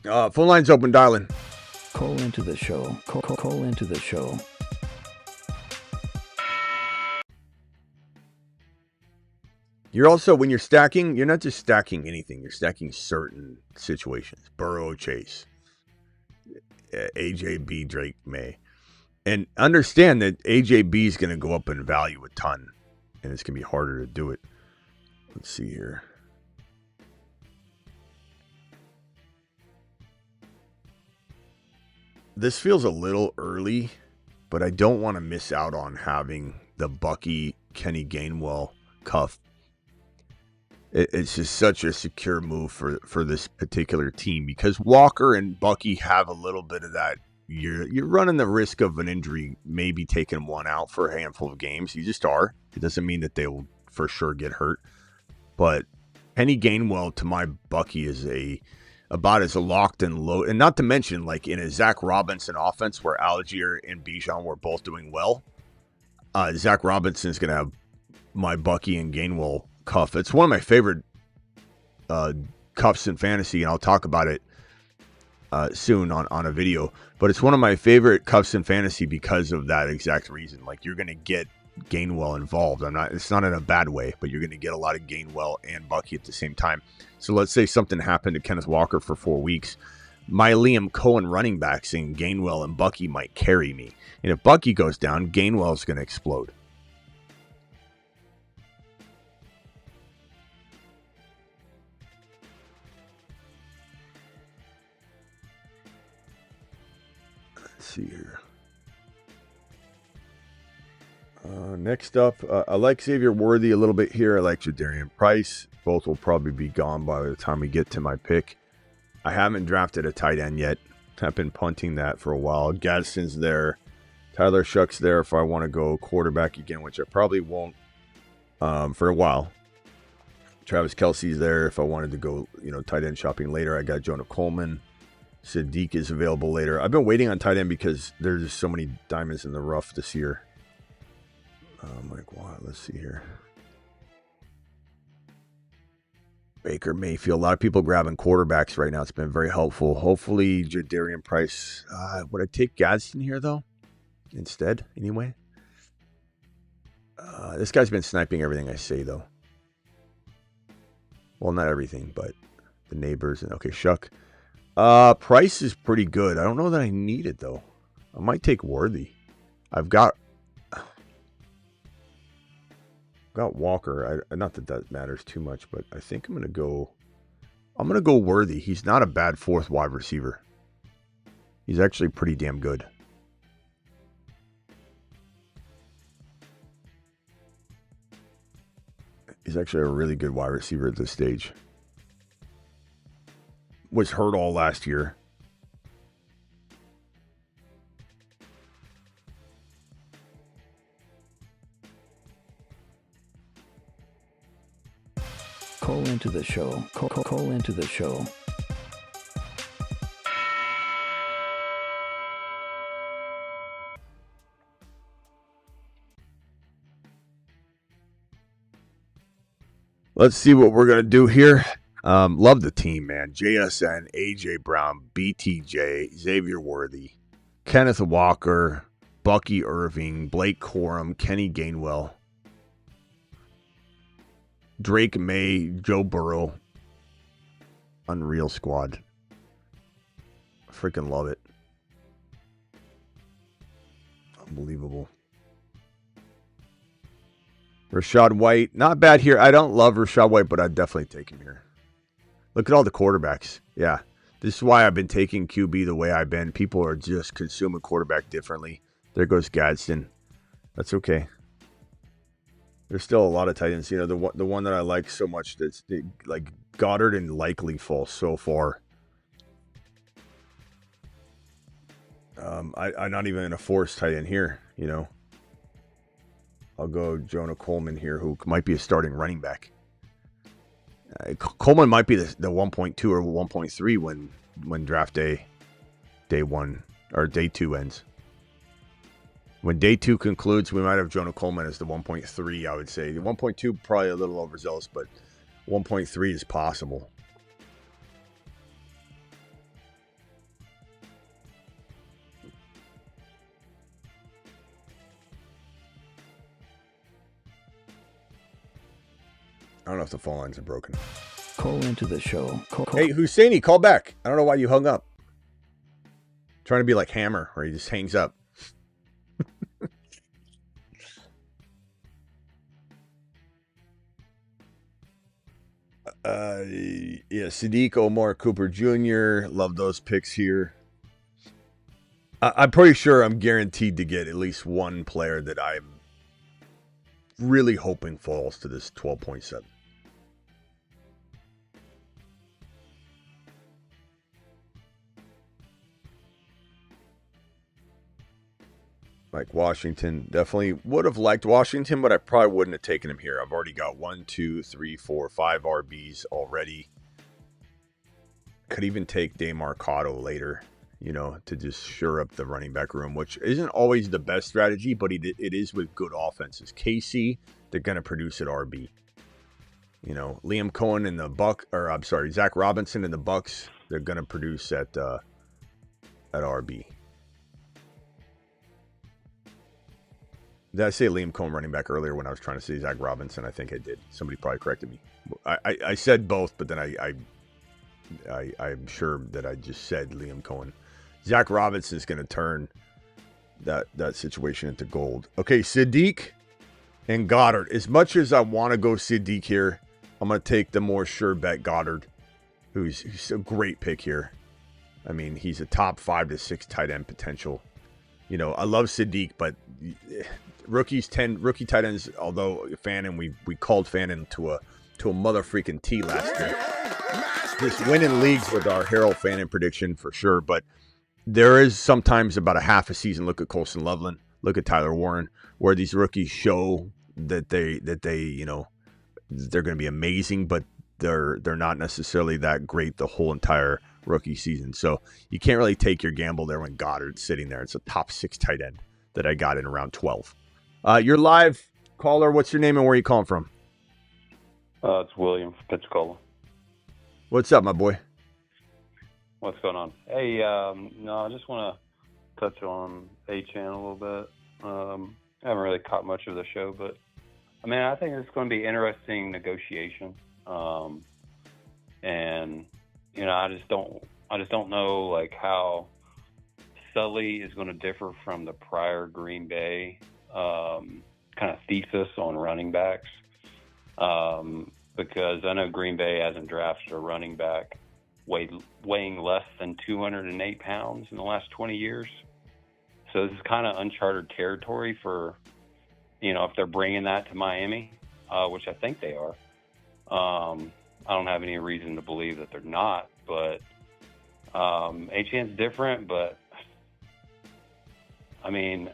Phone line's open, dialing. Call into the show. Call into the show. You're also, when you're stacking, you're not just stacking anything. You're stacking certain situations. Burrow, Chase, AJB, Drake, May. And understand that AJB is going to go up in value a ton. And it's going to be harder to do it. Let's see here. This feels a little early, but I don't want to miss out on having the Bucky Kenny Gainwell cuff. It's just such a secure move for this particular team because Walker and Bucky have a little bit of that. You're running the risk of an injury, maybe taking one out for a handful of games. You just are. It doesn't mean that they will for sure get hurt. But Kenny Gainwell to my Bucky is about as locked and low, and not to mention like in a Zach Robinson offense where Algier and Bijan were both doing well. Zach Robinson is going to have my Bucky and Gainwell cuff. It's one of my favorite cuffs in fantasy, and I'll talk about it soon on a video. But it's one of my favorite cuffs in fantasy because of that exact reason. Like you're going to get Gainwell involved. It's not in a bad way, but you're going to get a lot of Gainwell and Bucky at the same time. So let's say something happened to Kenneth Walker for 4 weeks. My Liam Cohen running back saying Gainwell and Bucky might carry me. And if Bucky goes down, Gainwell is going to explode. Let's see here. Next up, I like Xavier Worthy a little bit here. I like Jadarian Price. Both will probably be gone by the time we get to my pick. I haven't drafted a tight end yet. I've been punting that for a while. Gadsden's there. Tyler Shuck's there if I want to go quarterback again, which I probably won't for a while. Travis Kelce's there if I wanted to go, tight end shopping later. I got Jonah Coleman. Sadiq is available later. I've been waiting on tight end because there's just so many diamonds in the rough this year. Let's see here. Baker Mayfield. A lot of people grabbing quarterbacks right now. It's been very helpful. Hopefully, Jadarian Price. Would I take Gadsden here, though? Instead, anyway? This guy's been sniping everything I say, though. Well, not everything, but the neighbors. Okay, Shuck. Price is pretty good. I don't know that I need it, though. I might take Worthy. I've got Walker. Not that matters too much, but I think I'm gonna go Worthy. He's not a bad fourth wide receiver. He's actually pretty damn good. He's actually a really good wide receiver at this stage. Was hurt all last year. Call into the show. Call into the show. Let's see what we're going to do here. Love the team, man. JSN, AJ Brown, BTJ, Xavier Worthy, Kenneth Walker, Bucky Irving, Blake Corum, Kenny Gainwell, Drake May, Joe Burrow. Unreal squad. Freaking love it. Unbelievable. Rashad White, not bad here. I don't love Rashad White, but I'd definitely take him here. Look at all the quarterbacks. Yeah, this is why I've been taking QB the way I've been. People are just consuming quarterback differently. There goes Gadsden. That's okay. There's still a lot of tight ends. You know, the one that I like so much, that's like Goddard and Likely fall so far. I'm not even going to force tight end here, you know. I'll go Jonah Coleman here, who might be a starting running back. Coleman might be the 1.2 or 1.3 when draft day 1 or day 2 ends. When day 2 concludes, we might have Jonah Coleman as the 1.3, I would say. The 1.2 probably a little overzealous, but 1.3 is possible. I don't know if the phone lines are broken. Call into the show. Hey, Husseini, call back. I don't know why you hung up. Trying to be like Hammer, where he just hangs up. Yeah, Sadiq, Omar, Cooper Jr. Love those picks here. I'm pretty sure I'm guaranteed to get at least one player that I'm really hoping falls to this 12.7. Like Washington, definitely would have liked Washington, but I probably wouldn't have taken him here. I've already got 1, 2, 3, 4, 5 RBs already. Could even take DeMarcado later, you know, to just shore up the running back room, which isn't always the best strategy, but it is with good offenses. KC, they're going to produce at RB. You know, Liam Cohen and the Zach Robinson and the Bucks, they're going to produce at RB. Did I say Liam Cohen running back earlier when I was trying to say Zach Robinson? I think I did. Somebody probably corrected me. I said both, but then I'm sure that I just said Liam Cohen. Zach Robinson is going to turn that situation into gold. Okay, Sadiq and Goddard. As much as I want to go Sadiq here, I'm going to take the more sure bet Goddard, who's a great pick here. I mean, he's a top 5 to 6 tight end potential. You know, I love Sadiq, but rookie tight ends, although Fannin, we called Fannin to a mother freaking T last year. Just winning leagues with our Harold Fannin prediction for sure, but there is sometimes about a half a season. Look at Colson Loveland, look at Tyler Warren, where these rookies show that they you know, they're going to be amazing, but they're not necessarily that great the whole entire rookie season. So you can't really take your gamble there when Goddard's sitting there. It's a top 6 tight end that I got in around 12. You're live, caller. What's your name and where are you calling from? It's William from Pensacola. What's up, my boy? What's going on? Hey, no, I just want to touch on Achane a little bit. I haven't really caught much of the show, but I mean, I think it's going to be interesting negotiation. And you know, I just don't know like how Sully is going to differ from the prior Green Bay kind of thesis on running backs. Because I know Green Bay hasn't drafted a running back weighing less than 208 pounds in the last 20 years. So this is kind of uncharted territory for, you know, if they're bringing that to Miami, which I think they are. I don't have any reason to believe that they're not, but Achane's different, but I mean,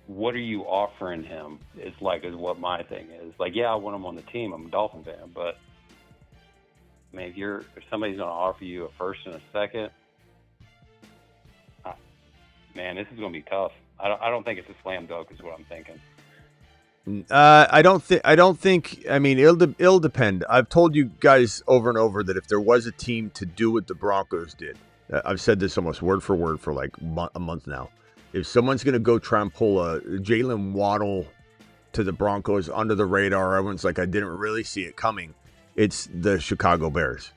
what are you offering him is what my thing is. Like, yeah, I want him on the team. I'm a Dolphin fan, but I mean, if somebody's going to offer you a first and a second, man, this is going to be tough. I don't think it's a slam dunk is what I'm thinking. I don't think. I mean, it'll depend. I've told you guys over and over that if there was a team to do what the Broncos did, I've said this almost word for word for like a month now. If someone's going to go try and pull a Jalen Waddle to the Broncos under the radar, everyone's like, I didn't really see it coming. It's the Chicago Bears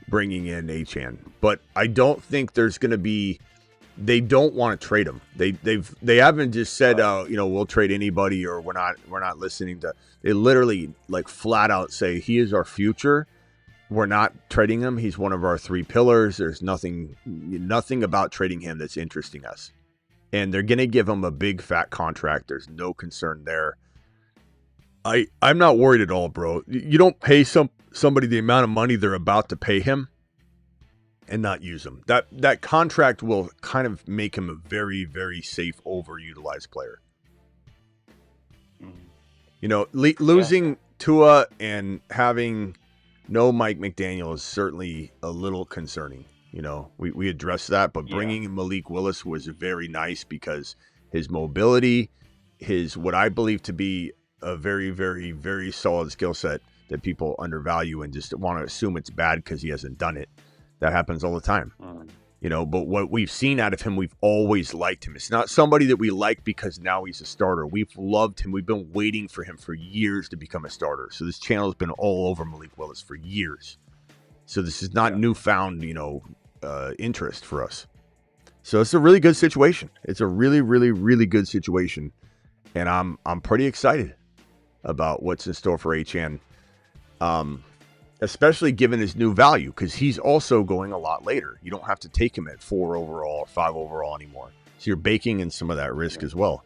bringing in Achane. But I don't think there's going to be they don't want to trade him. They haven't just said, we'll trade anybody or we're not listening to. They literally like flat out say he is our future. We're not trading him. He's one of our 3 pillars. There's nothing about trading him that's interesting us. And they're going to give him a big fat contract. There's no concern there. I'm not worried at all, bro. You don't pay somebody the amount of money they're about to pay him and not use him. That contract will kind of make him a very, very safe, overutilized player. Losing Tua and having no Mike McDaniel is certainly a little concerning. We addressed that, but bringing Malik Willis was very nice because his mobility, his what I believe to be a very, very, very solid skill set that people undervalue and just want to assume it's bad because he hasn't done it. That happens all the time. But what we've seen out of him, we've always liked him. It's not somebody that we like because now he's a starter. We've loved him. We've been waiting for him for years to become a starter. So this channel has been all over Malik Willis for years. So this is not newfound, interest for us. So it's a really good situation. It's a really, really, really good situation. And I'm pretty excited about what's in store for Achane. Especially given his new value, because he's also going a lot later. You don't have to take him at 4 overall or 5 overall anymore. So you're baking in some of that risk as well.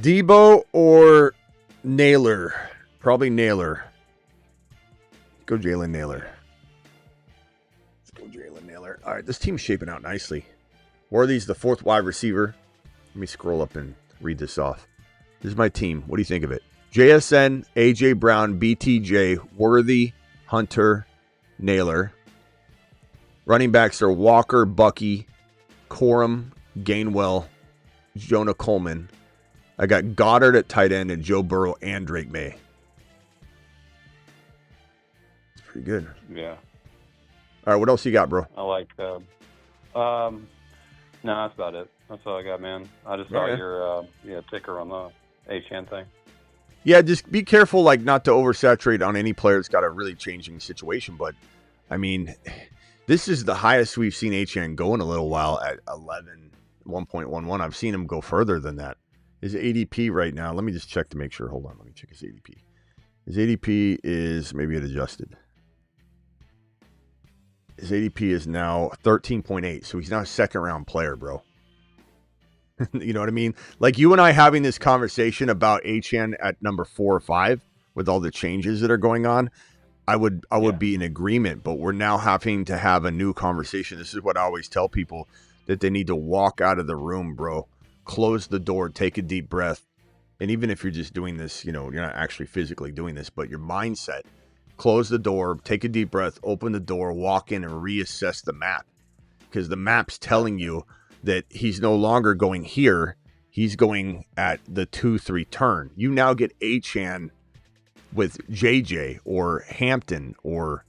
Debo or Naylor? Probably Naylor. Let's go Jalen Naylor. All right, this team's shaping out nicely. Worthy's the 4th wide receiver. Let me scroll up and read this off. This is my team. What do you think of it? JSN, AJ Brown, BTJ, Worthy, Hunter, Naylor. Running backs are Walker, Bucky, Corum, Gainwell, Jonah Coleman. I got Goddard at tight end and Joe Burrow and Drake May. It's pretty good. Yeah. All right, what else you got, bro? I like no, that's about it. That's all I got, man. I just saw your ticker on the Achane thing. Yeah, just be careful, like not to oversaturate on any player that's got a really changing situation. But I mean, this is the highest we've seen Achane go in a little while at 1.11. I've seen him go further than that. His ADP right now, let me just check to make sure. Hold on, let me check his ADP. His ADP is, maybe it adjusted. His ADP is now 13.8, so he's now a second-round player, bro. You know what I mean? Like you and I having this conversation about Achane at number 4 or 5 with all the changes that are going on, I would be in agreement, but we're now having to have a new conversation. This is what I always tell people, that they need to walk out of the room, bro. Close the door, take a deep breath. And even if you're just doing this, you're not actually physically doing this, but your mindset, close the door, take a deep breath, open the door, walk in and reassess the map. Because the map's telling you that he's no longer going here. He's going at the 2-3 turn. You now get Achane with JJ or Hampton, or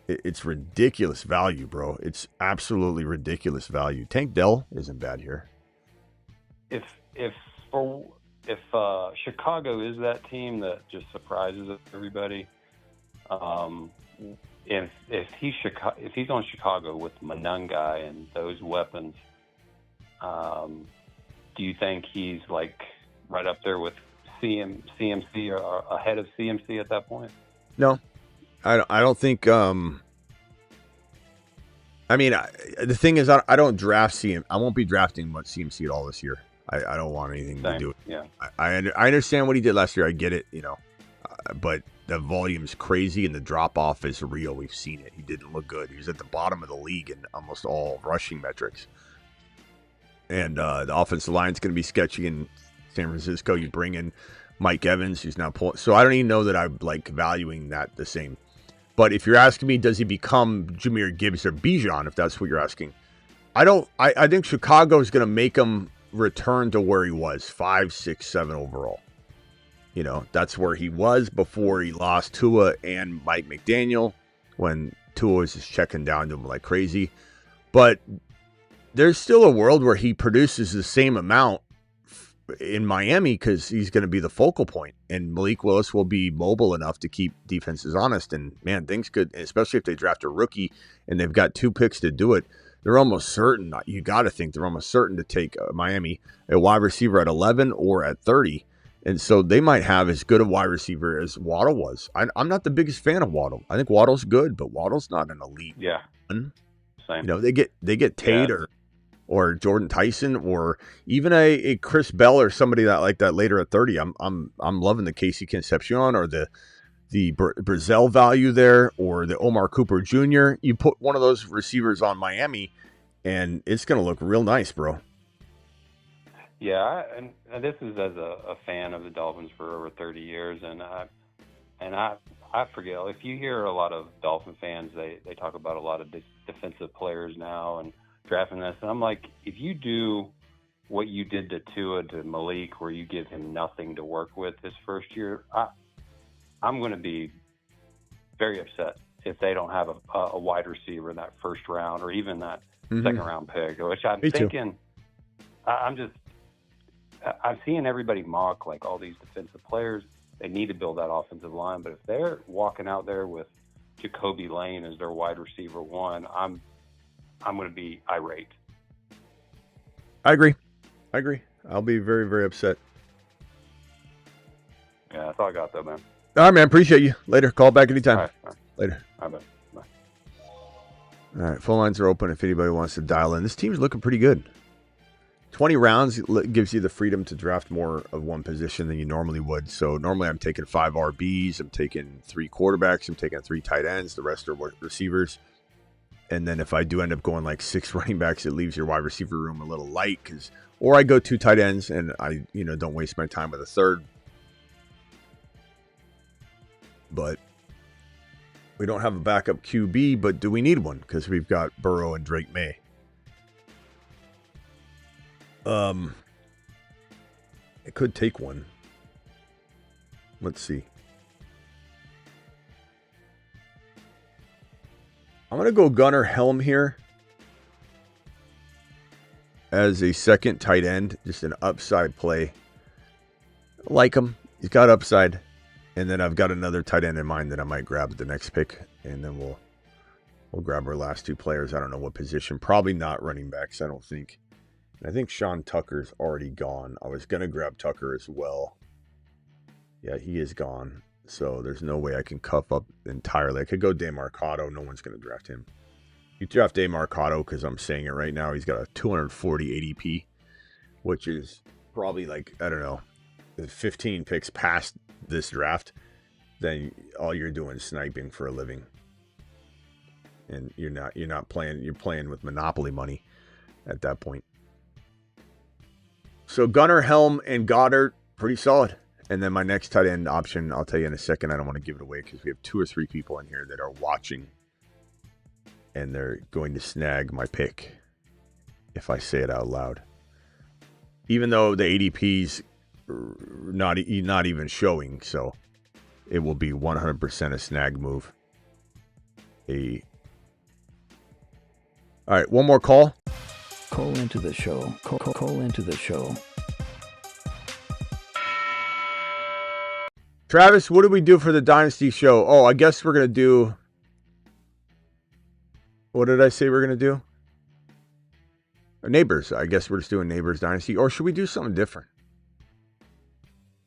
it's ridiculous value, bro. It's absolutely ridiculous value. Tank Dell isn't bad here. If Chicago is that team that just surprises everybody, if he's on Chicago with Monangai and those weapons, do you think he's like right up there with CMC or ahead of CMC at that point? No, I don't think. The thing is, I don't draft CMC. I won't be drafting much CMC at all this year. I don't want anything to do with it. Yeah. I understand what he did last year. I get it, but the volume's crazy and the drop off is real. We've seen it. He didn't look good. He was at the bottom of the league in almost all rushing metrics. And the offensive line's going to be sketchy in San Francisco. You bring in Mike Evans, who's now pulling. So I don't even know that I'm like valuing that the same. But if you're asking me, does he become Jahmyr Gibbs or Bijan, if that's what you're asking, I think Chicago is going to make him return to where he was, 5, 6, 7 overall. That's where he was before he lost Tua and Mike McDaniel, when Tua was just checking down to him like crazy. But there's still a world where he produces the same amount in Miami because he's going to be the focal point, and Malik Willis will be mobile enough to keep defenses honest. And man, things could, especially if they draft a rookie and they've got 2 picks to do it, they're almost certain. You got to think they're almost certain to take Miami a wide receiver at 11 or at 30. And so they might have as good a wide receiver as Waddle was. I'm not the biggest fan of Waddle. I think Waddle's good, but Waddle's not an elite. Yeah. One. Same. You know, they get Tate or Jordan Tyson or even a Chris Bell or somebody like that later at 30. I'm loving the Casey Concepcion or the Brazil value there or the Omar Cooper Jr. You put one of those receivers on Miami, and it's going to look real nice, bro. Yeah, and this is as a fan of the Dolphins for over 30 years, and I forget, if you hear a lot of Dolphin fans, they talk about a lot of defensive players now and drafting this, and I'm like, if you do what you did to Tua to Malik, where you give him nothing to work with this first year, I'm going to be very upset if they don't have a wide receiver in that first round or even that second round pick, which I'm thinking, I'm seeing everybody mock like all these defensive players. They need to build that offensive line, but if they're walking out there with Jacoby Lane as their wide receiver 1, I'm going to be irate. I agree. I'll be very, very upset. Yeah, that's all I got though, man. All right, man. Appreciate you. Later. Call back anytime. All right. Later. All right, bye. All right. Phone lines are open if anybody wants to dial in. This team's looking pretty good. 20 rounds gives you the freedom to draft more of one position than you normally would. So normally I'm taking 5 RBs. I'm taking 3 quarterbacks. I'm taking 3 tight ends. The rest are receivers. And then if I do end up going like 6 running backs, it leaves your wide receiver room a little light. Or I go 2 tight ends and I don't waste my time with a third. But we don't have a backup QB, but do we need one? Because we've got Burrow and Drake May. It could take one. Let's see. I'm going to go Gunnar Helm here as a second tight end, just an upside play. I like him. He's got upside. And then I've got another tight end in mind that I might grab at the next pick. And then we'll grab our last 2 players. I don't know what position. Probably not running backs, I don't think. And I think Sean Tucker's already gone. I was going to grab Tucker as well. Yeah, he is gone. So there's no way I can cuff up entirely. I could go DeMarcado. No one's going to draft him. You draft DeMarcado because I'm saying it right now. He's got a 240 ADP, which is probably like, I don't know, 15 picks past this draft. Then all you're doing is sniping for a living. And you're not playing, you're playing with Monopoly money at that point. So Gunnar, Helm, and Goddard, pretty solid. And then my next tight end option, I'll tell you in a second. I don't want to give it away because we have 2 or 3 people in here that are watching. And they're going to snag my pick if I say it out loud. Even though the ADP's not even showing, so it will be 100% a snag move. All right, one more call. Call into the show. Call into the show. Travis, what did we do for the Dynasty show? Oh, I guess we're going to do... What did I say we're going to do? Neighbors. I guess we're just doing Neighbors Dynasty. Or should we do something different?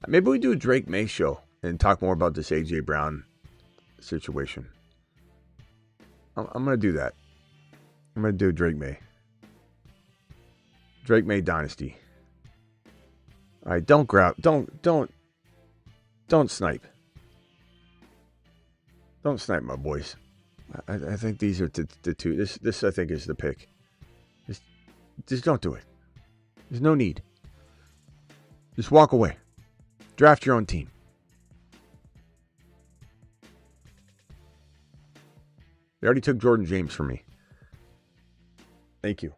Maybe we do a Drake May show and talk more about this A.J. Brown situation. I'm going to do that. I'm going to do Drake May. Drake May Dynasty. All right, don't snipe. Don't snipe, my boys. I think these are the 2. This I think is the pick. Just don't do it. There's no need. Just walk away. Draft your own team. They already took Jordan James from me. Thank you.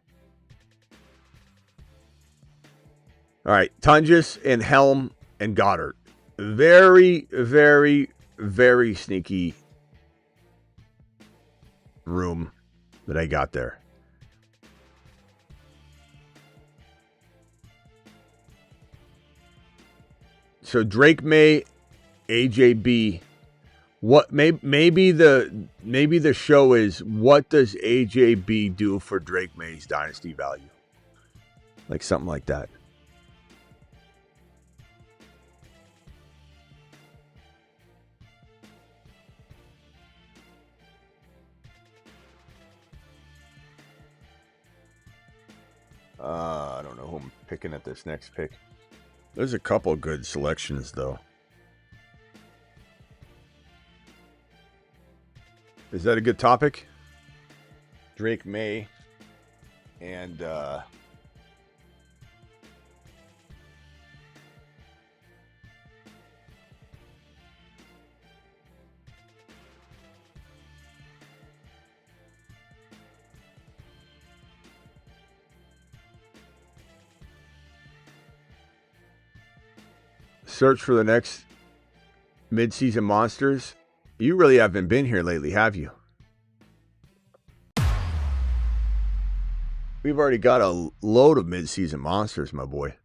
All right, Tungus and Helm and Goddard. Very, very, very sneaky room that I got there. So Drake May, AJB. What maybe the show is, what does AJB do for Drake May's dynasty value? Like something like that. I don't know who I'm picking at this next pick. There's a couple good selections though. Is that a good topic? Drake May and search for the next mid-season monsters. You really haven't been here lately, have you? We've already got a load of mid-season monsters, my boy.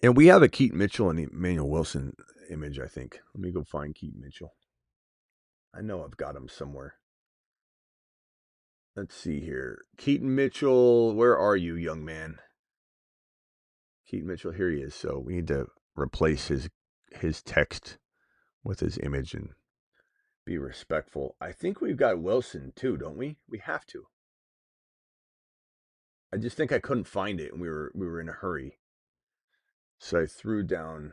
And we have a Keaton Mitchell and Emmanuel Wilson image, I think. Let me go find Keaton Mitchell. I know I've got him somewhere. Let's see here. Keaton Mitchell, where are you, young man? Keaton Mitchell, here he is. So we need to replace his text with his image and be respectful. I think we've got Wilson too, don't we? We have to. I just think I couldn't find it and we were in a hurry. So I threw down,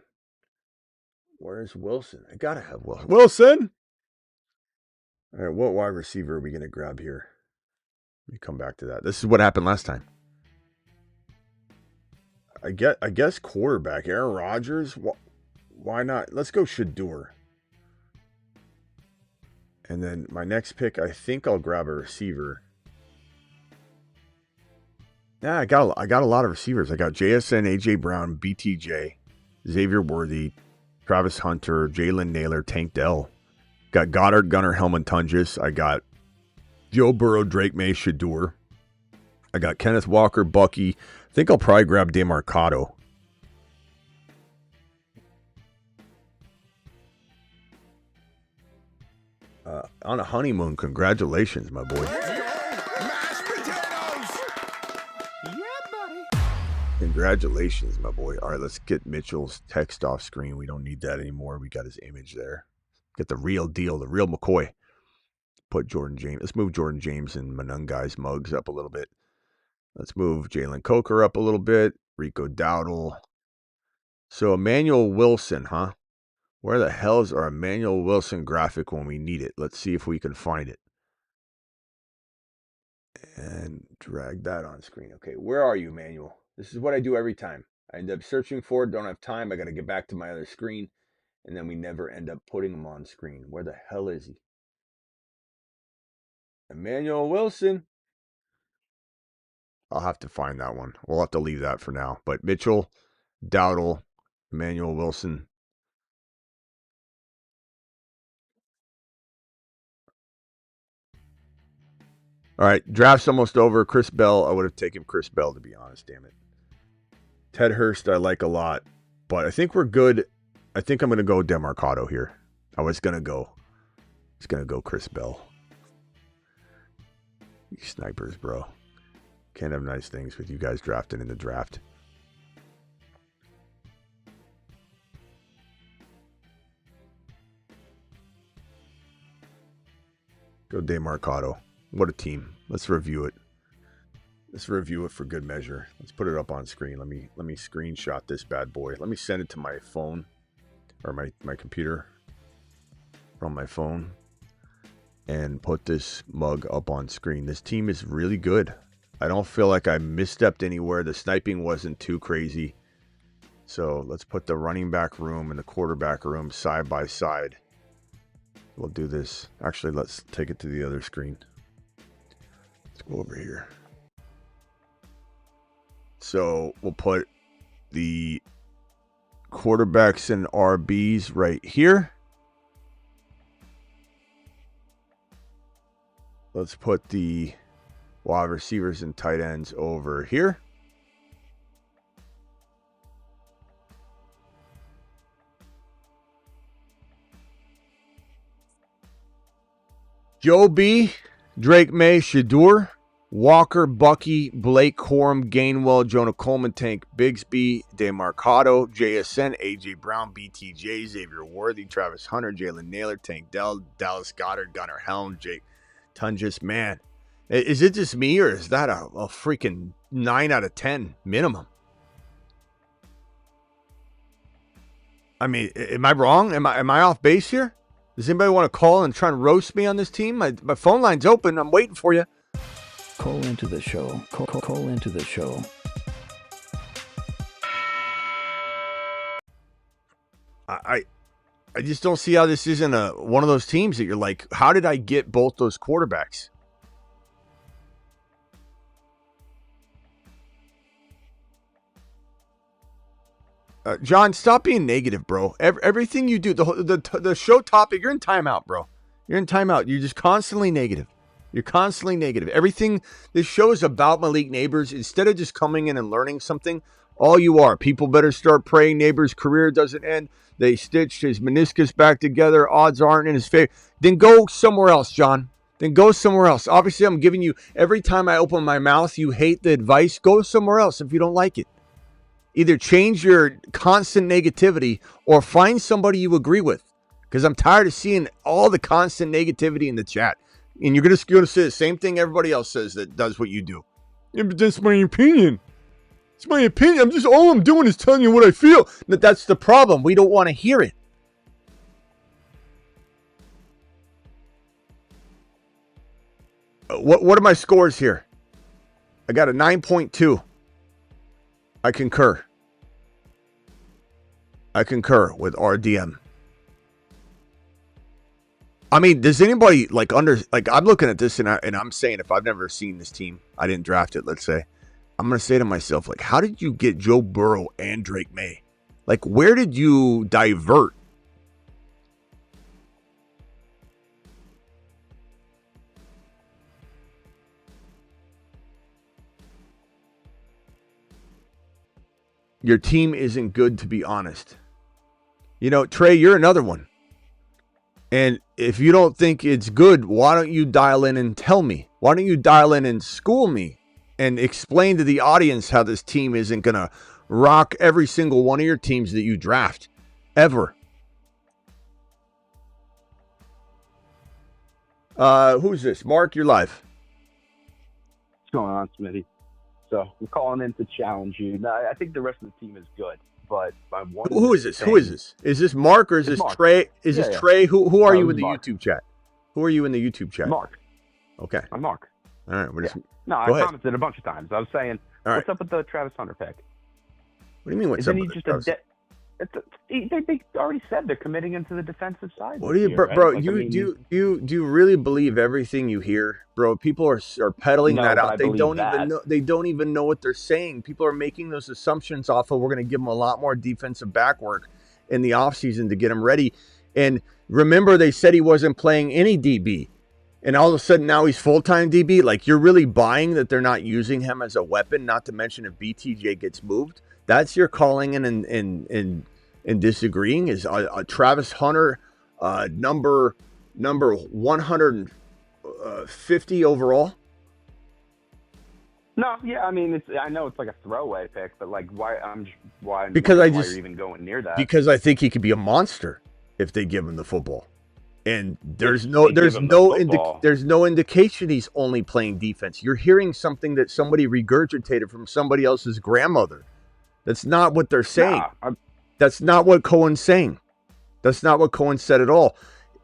where's Wilson? I gotta have Wilson. Wilson! All right, what wide receiver are we gonna grab here? Let me come back to that. This is what happened last time. I guess quarterback. Aaron Rodgers. Why not? Let's go Shador. And then my next pick, I think I'll grab a receiver. Yeah, I got a lot of receivers. I got JSN, AJ Brown, BTJ, Xavier Worthy, Travis Hunter, Jalen Naylor, Tank Dell. Got Goddard, Gunnar, Hellman, Tunges. I got Joe Burrow, Drake May, Shador. I got Kenneth Walker, Bucky. I think I'll probably grab DeMarcado. On a honeymoon, congratulations, my boy. Mashed potatoes! Yeah, buddy. Congratulations, my boy. All right, let's get Mitchell's text off screen. We don't need that anymore. We got his image there. Get the real deal, the real McCoy. Put Jordan James. Let's move Jordan James and Manungai's mugs up a little bit. Let's move Jalen Coker up a little bit. Rico Dowdle. So Emmanuel Wilson, huh? Where the hell is our Emmanuel Wilson graphic when we need it? Let's see if we can find it. And drag that on screen. Okay, where are you, Emmanuel? This is what I do every time. I end up searching for it, don't have time. I got to get back to my other screen. And then we never end up putting him on screen. Where the hell is he? Emmanuel Wilson. I'll have to find that one. We'll have to leave that for now. But Mitchell, Dowdle, Emmanuel Wilson. All right, draft's almost over. Chris Bell, I would have taken Chris Bell, to be honest, damn it. Ted Hurst, I like a lot. But I think we're good. I think I'm going to go DeMarcado here. I was going to go Chris Bell. You snipers, bro. Can't have nice things with you guys drafting in the draft. Go DeMarcado. What a team. Let's review it. Let's review it for good measure. Let's put it up on screen. Let me screenshot this bad boy. Let me send it to my phone or my computer from my phone and put this mug up on screen. This team is really good. I don't feel like I misstepped anywhere. The sniping wasn't too crazy. So let's put the running back room and the quarterback room side by side. We'll do this. Actually, let's take it to the other screen. Let's go over here. So we'll put the quarterbacks and RBs right here. Let's put the wide receivers and tight ends over here. Joe B, Drake May, Shadur, Walker, Bucky, Blake Corum, Gainwell, Jonah Coleman, Tank Bigsby, DeMarcado, JSN, AJ Brown, BTJ, Xavier Worthy, Travis Hunter, Jalen Naylor, Tank Dell, Dallas Goddard, Gunnar Helm, Jake Tungus. Man, is it just me or is that a freaking 9 out of 10 minimum? I mean, am I wrong? Am I off base here? Does anybody want to call and try and roast me on this team? My phone line's open. I'm waiting for you. Call into the show. Call into the show. I just don't see how this isn't one of those teams that you're like, how did I get both those quarterbacks? John, stop being negative, bro. Everything you do, the show topic, you're in timeout, bro. You're in timeout. You're just constantly negative. You're constantly negative. Everything, this show is about Malik Nabers. Instead of just coming in and learning something, all you are. People better start praying Nabers' career doesn't end. They stitched his meniscus back together. Odds aren't in his favor. Then go somewhere else, John. Then go somewhere else. Obviously, I'm giving you, every time I open my mouth, you hate the advice. Go somewhere else if you don't like it. Either change your constant negativity or find somebody you agree with. Because I'm tired of seeing all the constant negativity in the chat. And you're going to say the same thing everybody else says that does what you do. Yeah, but that's my opinion. It's my opinion. All I'm doing is telling you what I feel. That's the problem. We don't want to hear it. What are my scores here? I got a 9.2. I concur with RDM. I mean, does anybody I'm looking at this and I'm saying, if I've never seen this team, I didn't draft it, let's say, I'm going to say to myself, how did you get Joe Burrow and Drake May? Where did you divert? Your team isn't good, to be honest. Trey, you're another one. And if you don't think it's good, why don't you dial in and tell me? Why don't you dial in and school me and explain to the audience how this team isn't going to rock every single one of your teams that you draft, ever? Who's this? Mark, you're live. What's going on, Smitty? So I'm calling in to challenge you. Now, I think the rest of the team is good, but I'm wondering. Who is this? Who is this? Is this Mark or is this Mark. Trey? Is this Trey? Who are you in the YouTube chat? Who are you in the YouTube chat? Mark. Okay. I'm Mark. All right. No, I commented a bunch of times. I was saying, what's up with the Travis Hunter pick? What do you mean? What's up with Travis? They already said they're committing into the defensive side. What do you, bro? Do you really believe everything you hear, bro? People are peddling that out. They don't even know. They don't even know what they're saying. People are making those assumptions off of we're going to give them a lot more defensive back work in the offseason to get them ready. And remember, they said he wasn't playing any DB, and all of a sudden now he's full-time DB. You're really buying that they're not using him as a weapon. Not to mention if BTJ gets moved. That's your calling in and disagreeing is Travis Hunter, number 150 overall. No, yeah, I mean, I know it's like a throwaway pick, but why you're even going near that? Because I think he could be a monster if they give him the football, and there's no indication he's only playing defense. You're hearing something that somebody regurgitated from somebody else's grandmother. That's not what they're saying. That's not what Cohen's saying. That's not what Cohen said at all.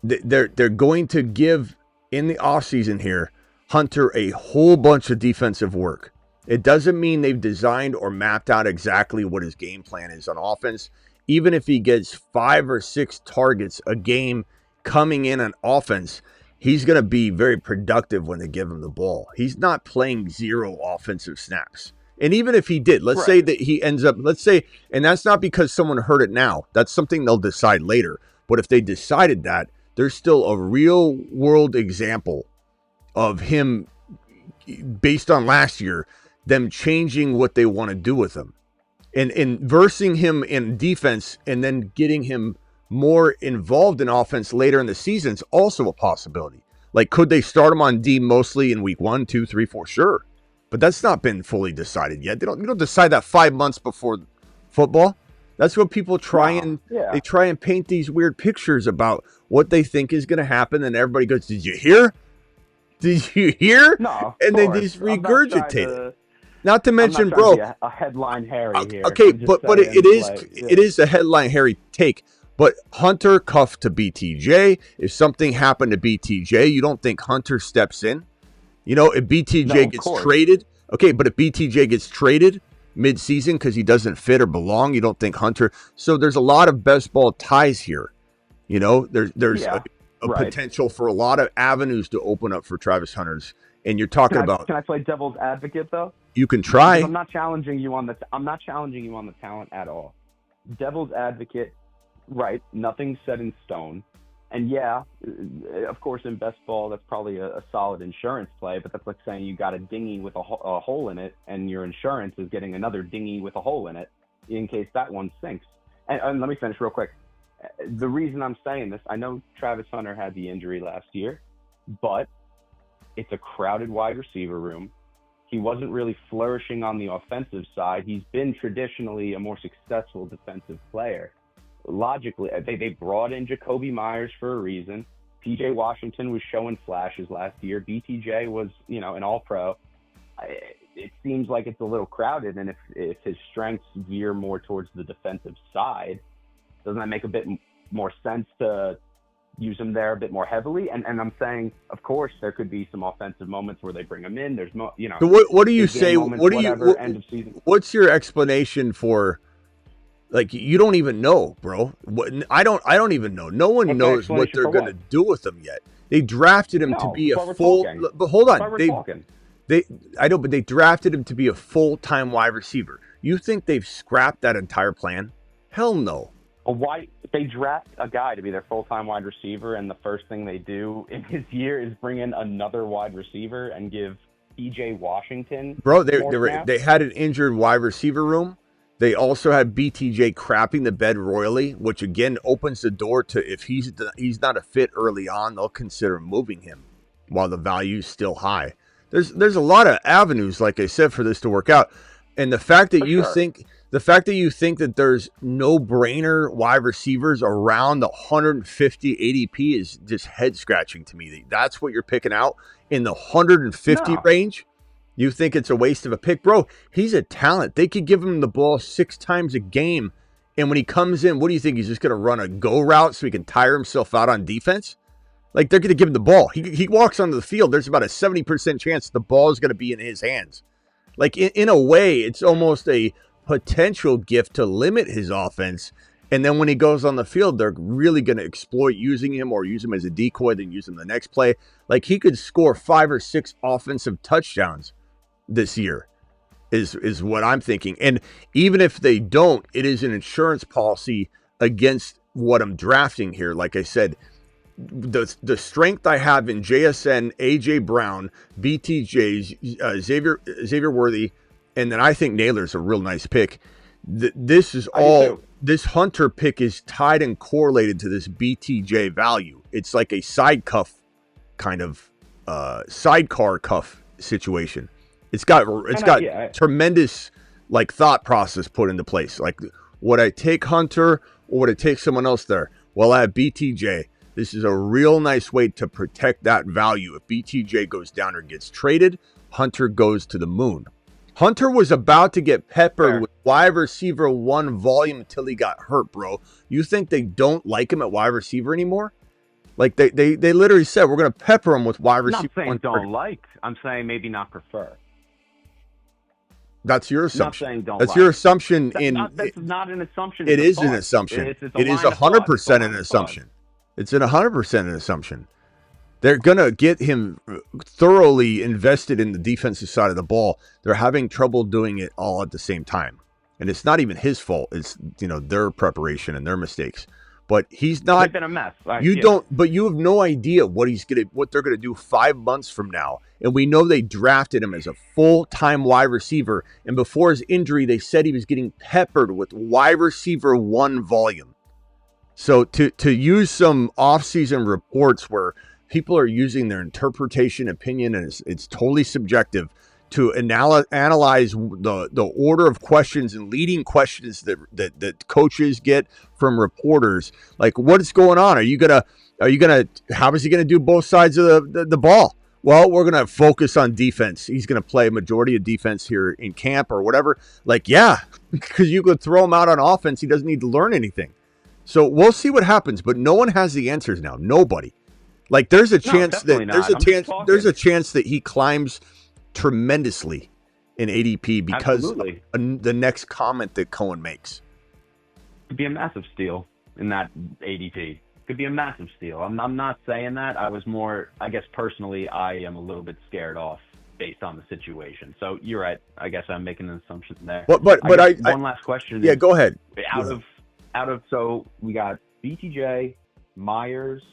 They're going to give, in the offseason here, Hunter a whole bunch of defensive work. It doesn't mean they've designed or mapped out exactly what his game plan is on offense. Even if he gets 5 or 6 targets a game coming in on offense, he's going to be very productive when they give him the ball. He's not playing 0 offensive snaps. And even if he did, let's say that he ends up, and that's not because someone heard it now. That's something they'll decide later. But if they decided that, there's still a real world example of him, based on last year, them changing what they want to do with him. And versing him in defense and then getting him more involved in offense later in the season is also a possibility. Like, could they start him on D mostly in week 1, 2, 3, 4? Sure. But that's not been fully decided yet. You don't decide that 5 months before football. That's what people try they try and paint these weird pictures about what they think is going to happen, and everybody goes, "Did you hear? Did you hear?" No, and they just regurgitate it. Not to mention, bro, a headline Harry here. Okay, but it is a headline Harry take. But Hunter cuffed to BTJ. If something happened to BTJ, you don't think Hunter steps in? You know, if BTJ gets traded, okay, but if BTJ gets traded mid-season because he doesn't fit or belong, you don't think Hunter? So there's a lot of best ball ties here. You know, there's a potential for a lot of avenues to open up for Travis Hunters. And you're talking about. Can I play devil's advocate though? You can try. I'm not challenging you on the talent at all. Devil's advocate, right? Nothing's set in stone. And yeah, of course, in best ball, that's probably a solid insurance play. But that's like saying you got a dinghy with a hole in it, and your insurance is getting another dinghy with a hole in it in case that one sinks. And let me finish real quick. The reason I'm saying this, I know Travis Hunter had the injury last year, but it's a crowded wide receiver room. He wasn't really flourishing on the offensive side. He's been traditionally a more successful defensive player. Logically, they brought in Jacoby Myers for a reason. PJ Washington was showing flashes last year. BTJ was, an all-pro. It seems like it's a little crowded, and if his strengths veer more towards the defensive side, doesn't that make a bit more sense to use him there a bit more heavily? And I'm saying, of course, there could be some offensive moments where they bring him in. There's So what do you say? End of season. What's your explanation for? Like, you don't even know, bro. I don't even know. No one knows what they're going to do with him yet. They drafted him to be a full. But hold on, but they drafted him to be a full-time wide receiver. You think they've scrapped that entire plan? Hell no. Why they draft a guy to be their full-time wide receiver, and the first thing they do in his year is bring in another wide receiver and give PJ Washington. Bro, they had an injured wide receiver room. They also had BTJ crapping the bed royally, which again opens the door to, if he's not a fit early on, they'll consider moving him while the value's still high. There's a lot of avenues, like I said, for this to work out. And the fact that you think that there's no-brainer wide receivers around the 150 ADP is just head-scratching to me. That's what you're picking out in the 150 range? You think it's a waste of a pick? Bro, he's a talent. They could give him the ball 6 times a game, and when he comes in, what do you think? He's just going to run a go route so he can tire himself out on defense? Like, they're going to give him the ball. He walks onto the field. There's about a 70% chance the ball is going to be in his hands. Like, in a way, it's almost a potential gift to limit his offense. And then when he goes on the field, they're really going to exploit using him or use him as a decoy, then use him the next play. Like, he could score 5 or 6 offensive touchdowns this year is what I'm thinking. And even if they don't, it is an insurance policy against what I'm drafting here. Like I said, the strength I have in JSN, AJ Brown, BTJ, Xavier Worthy, and then I think Naylor's a real nice pick. This Hunter pick is tied and correlated to this BTJ value. It's like a side cuff kind of sidecar cuff situation. It's got tremendous like thought process put into place. Like, would I take Hunter or would I take someone else there? Well, I have BTJ. This is a real nice way to protect that value. If BTJ goes down or gets traded, Hunter goes to the moon. Hunter was about to get peppered with wide receiver 1 volume until he got hurt, bro. You think they don't like him at wide receiver anymore? Like, they literally said, we're going to pepper him with wide receiver 1. I'm not saying don't like. I'm saying maybe not prefer. That's your assumption. Not saying don't That's like. your assumption. That's not an assumption. It is an assumption. It is 100% an assumption. It's 100% an assumption. They're going to get him thoroughly invested in the defensive side of the ball. They're having trouble doing it all at the same time. And it's not even his fault. It's, their preparation and their mistakes. But he's not. They've been a mess. But you have no idea what they're gonna do 5 months from now. And we know they drafted him as a full-time wide receiver. And before his injury, they said he was getting peppered with wide receiver 1 volume. So to use some off-season reports where people are using their interpretation, opinion, and it's totally subjective to analyze the order of questions and leading questions that coaches get from reporters. Like, what is going on? How is he gonna do both sides of the ball? Well, we're gonna focus on defense. He's gonna play a majority of defense here in camp or whatever. Like, yeah, because you could throw him out on offense. He doesn't need to learn anything. So we'll see what happens. But no one has the answers now. Nobody. Like, there's a chance there's a chance that he climbs tremendously in ADP because of the next comment that Cohen makes. Could be a massive steal in that ADP. Could be a massive steal. I'm not saying that. I was more, I guess personally, I am a little bit scared off based on the situation. So you're right. I guess I'm making an assumption there. But one last question. Yeah, go ahead. So we got BTJ, Myers,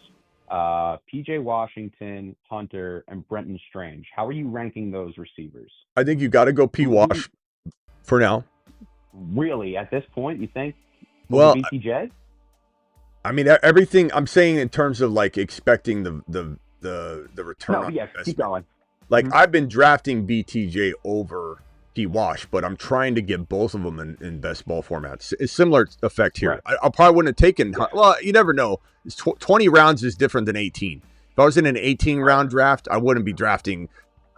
PJ Washington, Hunter, and Brenton Strange. How are you ranking those receivers? I think you got to go P. Wash for now. Really, at this point, you think? Well, BTJ. I mean, everything I'm saying in terms of like expecting the return. No, yes, keep going. Like I've been drafting BTJ over P. Wash, but I'm trying to get both of them in best ball formats. It's similar effect here. Right. I probably wouldn't have taken. Well, you never know. 20 rounds is different than 18. If I was in an 18 round draft, I wouldn't be drafting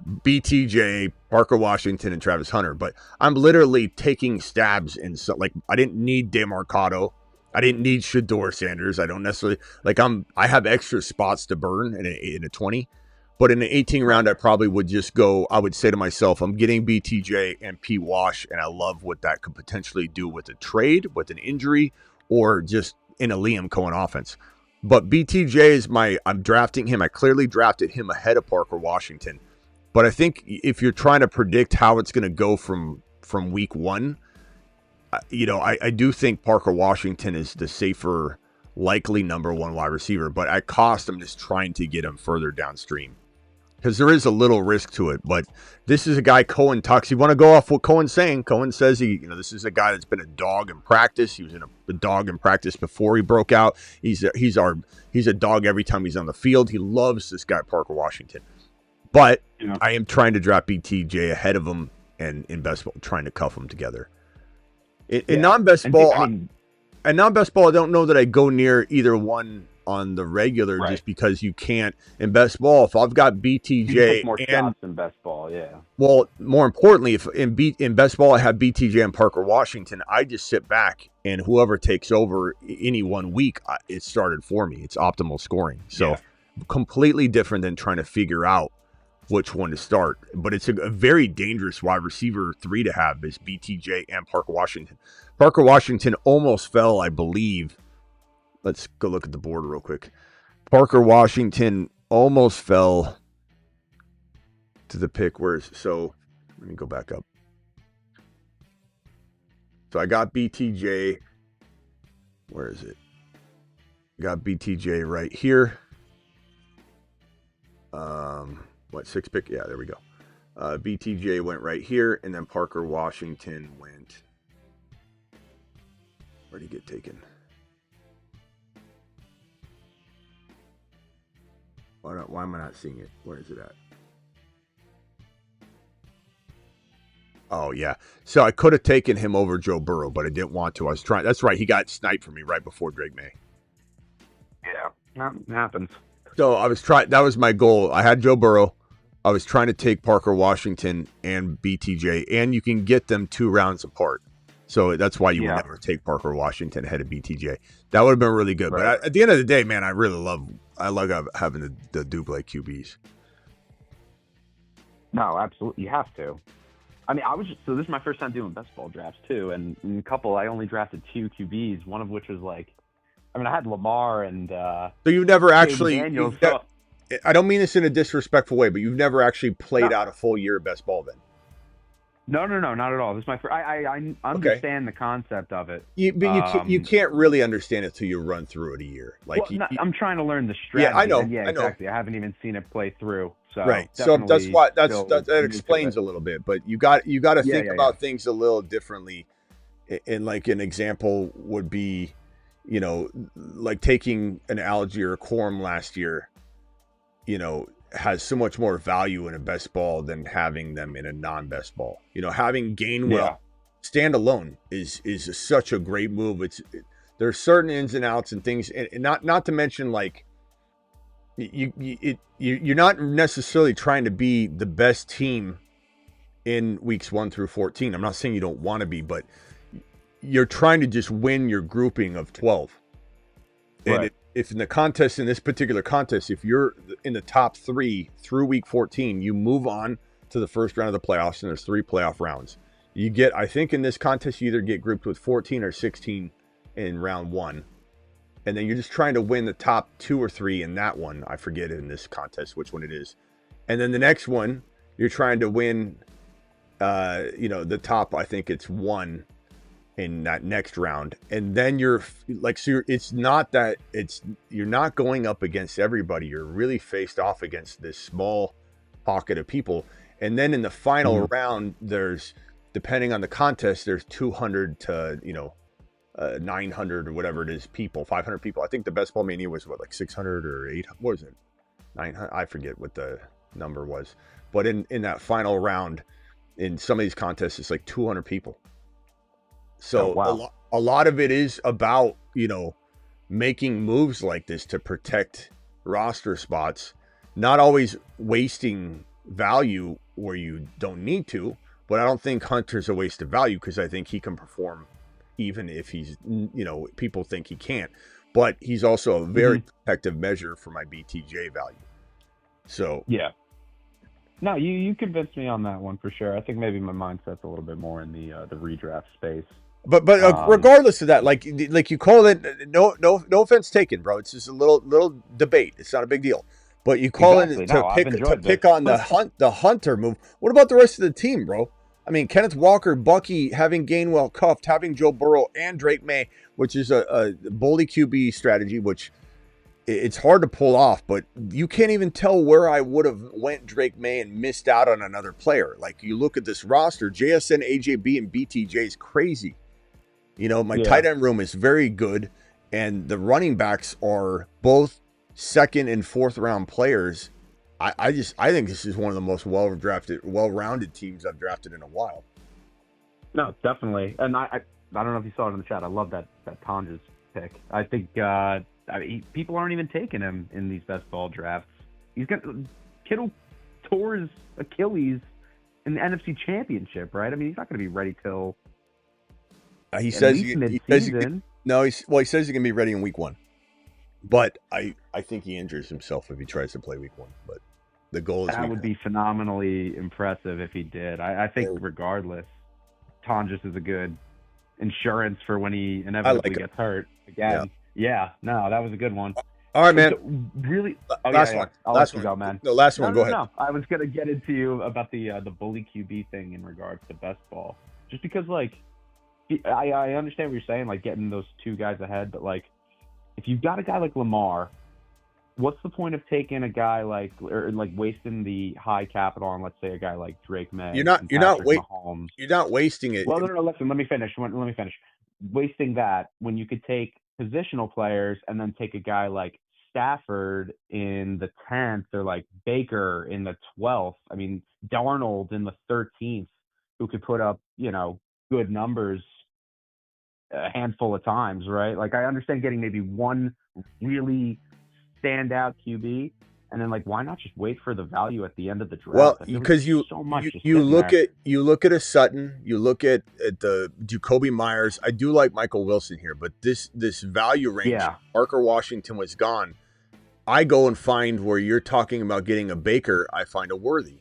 BTJ, Parker Washington, and Travis Hunter. But I'm literally taking stabs in. So, like, I didn't need DeMarcado. I didn't need Shador Sanders. I don't necessarily I have extra spots to burn in a 20. But in an 18 round, I probably would just go, I would say to myself, I'm getting BTJ and P. Wash, and I love what that could potentially do with a trade, with an injury, or just in a Liam Cohen offense. But BTJ is I'm drafting him. I clearly drafted him ahead of Parker Washington. But I think if you're trying to predict how it's going to go from week one, I do think Parker Washington is the safer, likely number one wide receiver. But at cost, I'm just trying to get him further downstream because there is a little risk to it. But this is a guy Cohen talks. You want to go off what Cohen's saying? Cohen says this is a guy that's been a dog in practice. He was in a dog in practice before he broke out. He's a dog every time he's on the field. He loves this guy Parker Washington. But I am trying to drop BTJ ahead of him and in best ball, trying to cuff them together. In non-best ball, I don't know that I go near either one on the regular just because you can't. In best ball, if I've got BTJ you take more shots in best ball, yeah. Well, more importantly, if in best ball I have BTJ and Parker Washington, I just sit back and whoever takes over any 1 week, it started for me. It's optimal scoring. So completely different than trying to figure out which one to start. But it's a very dangerous wide receiver 3 to have is BTJ and Parker Washington. Parker Washington almost fell, I believe. Let's go look at the board real quick. Parker Washington almost fell to the pick. So let me go back up. So I got BTJ. Where is it? Got BTJ right here. 6 pick? Yeah, there we go. BTJ went right here, and then Parker Washington went. Where'd he get taken? Why am I not seeing it? Where is it at? Oh, yeah. So I could have taken him over Joe Burrow, but I didn't want to. I was trying. That's right. He got sniped for me right before Drake May. Yeah, that happens. So I was trying. That was my goal. I had Joe Burrow. I was trying to take Parker Washington and BTJ, and you can get them 2 rounds apart. So that's why you would never take Parker Washington ahead of BTJ. That would have been really good. Right. But at the end of the day, man, I love having the double QBs. No, absolutely. You have to. I mean, so this is my first time doing best ball drafts too. And in a couple, I only drafted 2 QBs, one of which was I had Lamar and so you've never actually I don't mean this in a disrespectful way, but you've never actually played out a full year of best ball then. No, not at all. This is my first. I understand the concept of it. You can't really understand it till you run through it a year. I'm trying to learn the strategy. Yeah, I know. Yeah, exactly. I haven't even seen it play through. So right. So that's why that explains a little bit. But you got to think about things a little differently. And like an example would be, like taking an algae or a quorum last year. has so much more value in a best ball than having them in a non-best ball. Having Gainwell standalone is such a great move. There's certain ins and outs and things, and not to mention, like, you're not necessarily trying to be the best team in weeks 1 through 14. I'm not saying you don't want to be, but you're trying to just win your grouping of 12. Right. And if in this particular contest, if you're in the top 3 through week 14, you move on to the first round of the playoffs, and there's 3 playoff rounds. I think in this contest, you either get grouped with 14 or 16 in round 1. And then you're just trying to win the top 2 or 3 in that one. I forget in this contest which one it is. And then the next one, you're trying to win, the top, I think it's 1 in that next round. And then you're not going up against everybody. You're really faced off against this small pocket of people. And then in the final round, there's, depending on the contest, there's 200 to, 900 or whatever it is, 500 people. I think the best ball mania was like 600 or 800. What was it? 900. I forget what the number was. But in that final round, in some of these contests, it's like 200 people. So a lot of it is about, making moves like this to protect roster spots, not always wasting value where you don't need to. But I don't think Hunter's a waste of value, because I think he can perform even if he's, people think he can't. But he's also a very protective measure for my BTJ value. So yeah. No, you convinced me on that one for sure. I think maybe my mindset's a little bit more in the redraft space. But regardless of that, like you call it, no offense taken, bro. It's just a little debate. It's not a big deal. But you call it to pick on the Hunter move. What about the rest of the team, bro? I mean, Kenneth Walker, Bucky, having Gainwell cuffed, having Joe Burrow and Drake May, which is a bully QB strategy, which it's hard to pull off. But you can't even tell where I would have went Drake May and missed out on another player. Like, you look at this roster, JSN, AJB, and BTJ is crazy. My tight end room is very good, and the running backs are both second and fourth round players. I think this is one of the most well-rounded teams I've drafted in a while. No, definitely. And I don't know if you saw it in the chat. I love that Tonja's pick. I think people aren't even taking him in these best ball drafts. Kittle tore his Achilles in the NFC Championship, right? I mean, he's not going to be ready till he says he's going to be ready in week 1. But I think he injures himself if he tries to play week 1. But the goal is that would be phenomenally impressive if he did. I think regardless, Tonjas is a good insurance for when he inevitably gets hurt again. Yeah, no, that was a good one. All right, man. So, really? Last one. I'll let you go, man. No, last one. Go ahead. No, I was gonna get into you about the bully QB thing in regards to best ball, just because I understand what you're saying, like getting those 2 guys ahead, but like if you've got a guy like Lamar, what's the point of taking a guy wasting the high capital on, let's say, a guy like Drake May? You're not wasting it. Well, no, listen, let me finish. Wasting that when you could take positional players and then take a guy like Stafford in the 10th, or like Baker in the 12th. I mean, Darnold in the 13th, who could put up, good numbers a handful of times, right? Like, I understand getting maybe one really standout QB, and then why not just wait for the value at the end of the draft? Well, because you look at a Sutton, you look at the Jacoby Myers. I do like Michael Wilson here, but this value range, Parker Washington was gone. I go and find where you're talking about getting a Baker. I find a Worthy.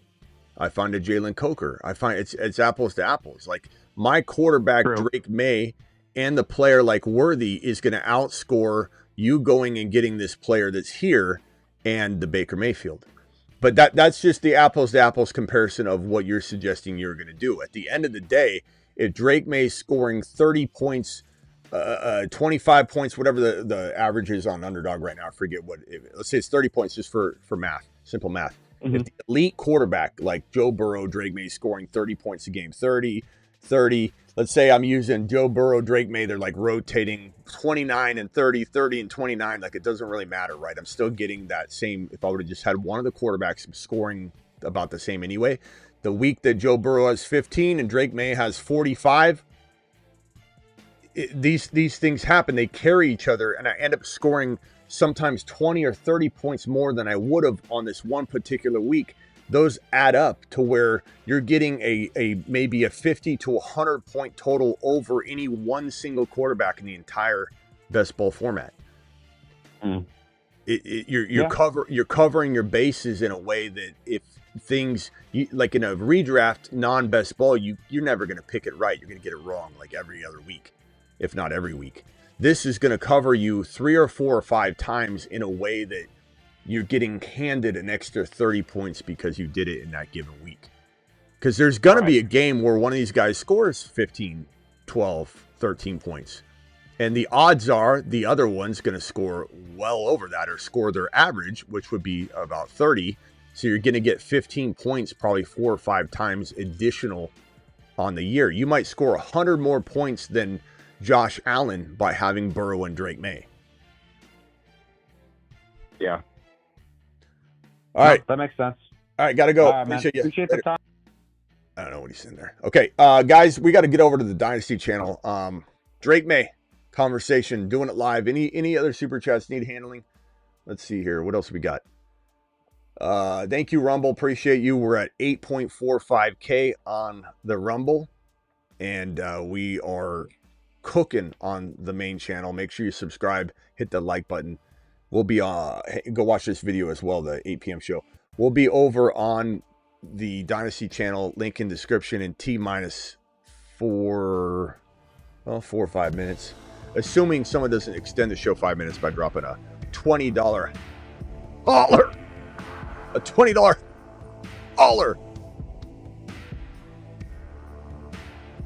I find a Jalen Coker. I find it's apples to apples. Like, my quarterback, Drake May, and the player like Worthy is going to outscore you going and getting this player that's here and the Baker Mayfield. But that's just the apples to apples comparison of what you're suggesting you're going to do. At the end of the day, if Drake May's scoring 30 points, 25 points, whatever the average is on Underdog right now, I forget let's say it's 30 points just for math, simple math. Mm-hmm. If the elite quarterback like Joe Burrow, Drake May scoring 30 points a game, 30, 30. Let's say I'm using Joe Burrow, Drake May. They're like rotating 29 and 30, 30 and 29. Like, it doesn't really matter, right? I'm still getting that same. If I would have just had one of the quarterbacks scoring about the same anyway. The week that Joe Burrow has 15 and Drake May has 45, these things happen. They carry each other, and I end up scoring sometimes 20 or 30 points more than I would have on this one particular week. Those add up to where you're getting a maybe a 50 to 100 point total over any one single quarterback in the entire best ball format. You're covering your bases in a way that if things like in a redraft non-best ball, you're never going to pick it right. You're going to get it wrong like every other week, if not every week. This is going to cover you 3 or 4 or 5 times in a way that you're getting handed an extra 30 points because you did it in that given week. Because there's going to be a game where one of these guys scores 15, 12, 13 points. And the odds are the other one's going to score well over that or score their average, which would be about 30. So you're going to get 15 points probably 4 or 5 times additional on the year. You might score 100 more points than Josh Allen by having Burrow and Drake May. Yeah. All right. That makes sense. All right, got to go. Appreciate the time. I don't know what he's in there. Okay, guys, we got to get over to the Dynasty channel. Drake May conversation, doing it live. Any other super chats need handling? Let's see here. What else we got? Thank you, Rumble. Appreciate you. We're at 8.45K on the Rumble, and we are cooking on the main channel. Make sure you subscribe, hit the like button. We'll be go watch this video as well, the 8 p.m. show. We'll be over on the Dynasty channel, link in description in T-minus 4 or 5 minutes. Assuming someone doesn't extend the show 5 minutes by dropping a $20 holler. A $20 holler.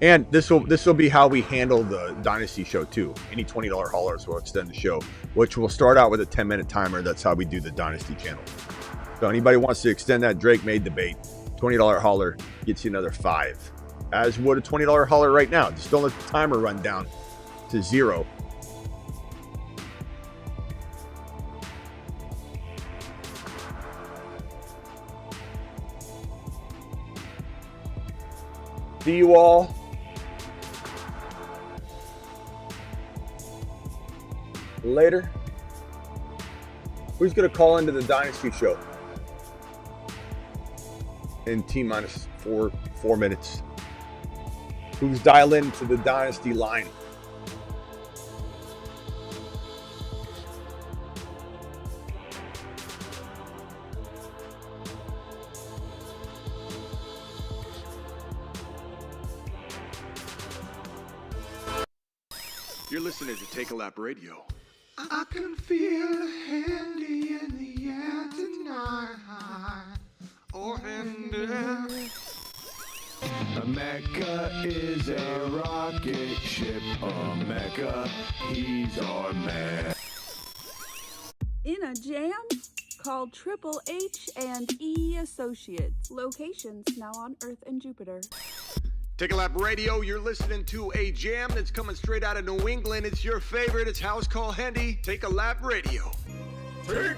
And this will be how we handle the Dynasty show too. Any $20 haulers will extend the show, which will start out with a 10-minute timer. That's how we do the Dynasty channel. So anybody wants to extend that Drake May debate, $20 hauler gets you another 5. As would a $20 hauler right now. Just don't let the timer run down to 0. See you all later. Who's going to call into the Dynasty show in T-minus 4 minutes? Who's dialing to the Dynasty line? You're listening to Take a Lap Radio. I can feel a handy in the air tonight. Oh, handy. Mecca is a rocket ship. Mecca, he's our man. In a jam? Called Triple H and E Associates. Locations now on Earth and Jupiter. Take a Lap Radio, you're listening to a jam that's coming straight out of New England. It's your favorite. It's House Call Handy. Take a Lap Radio. Take it!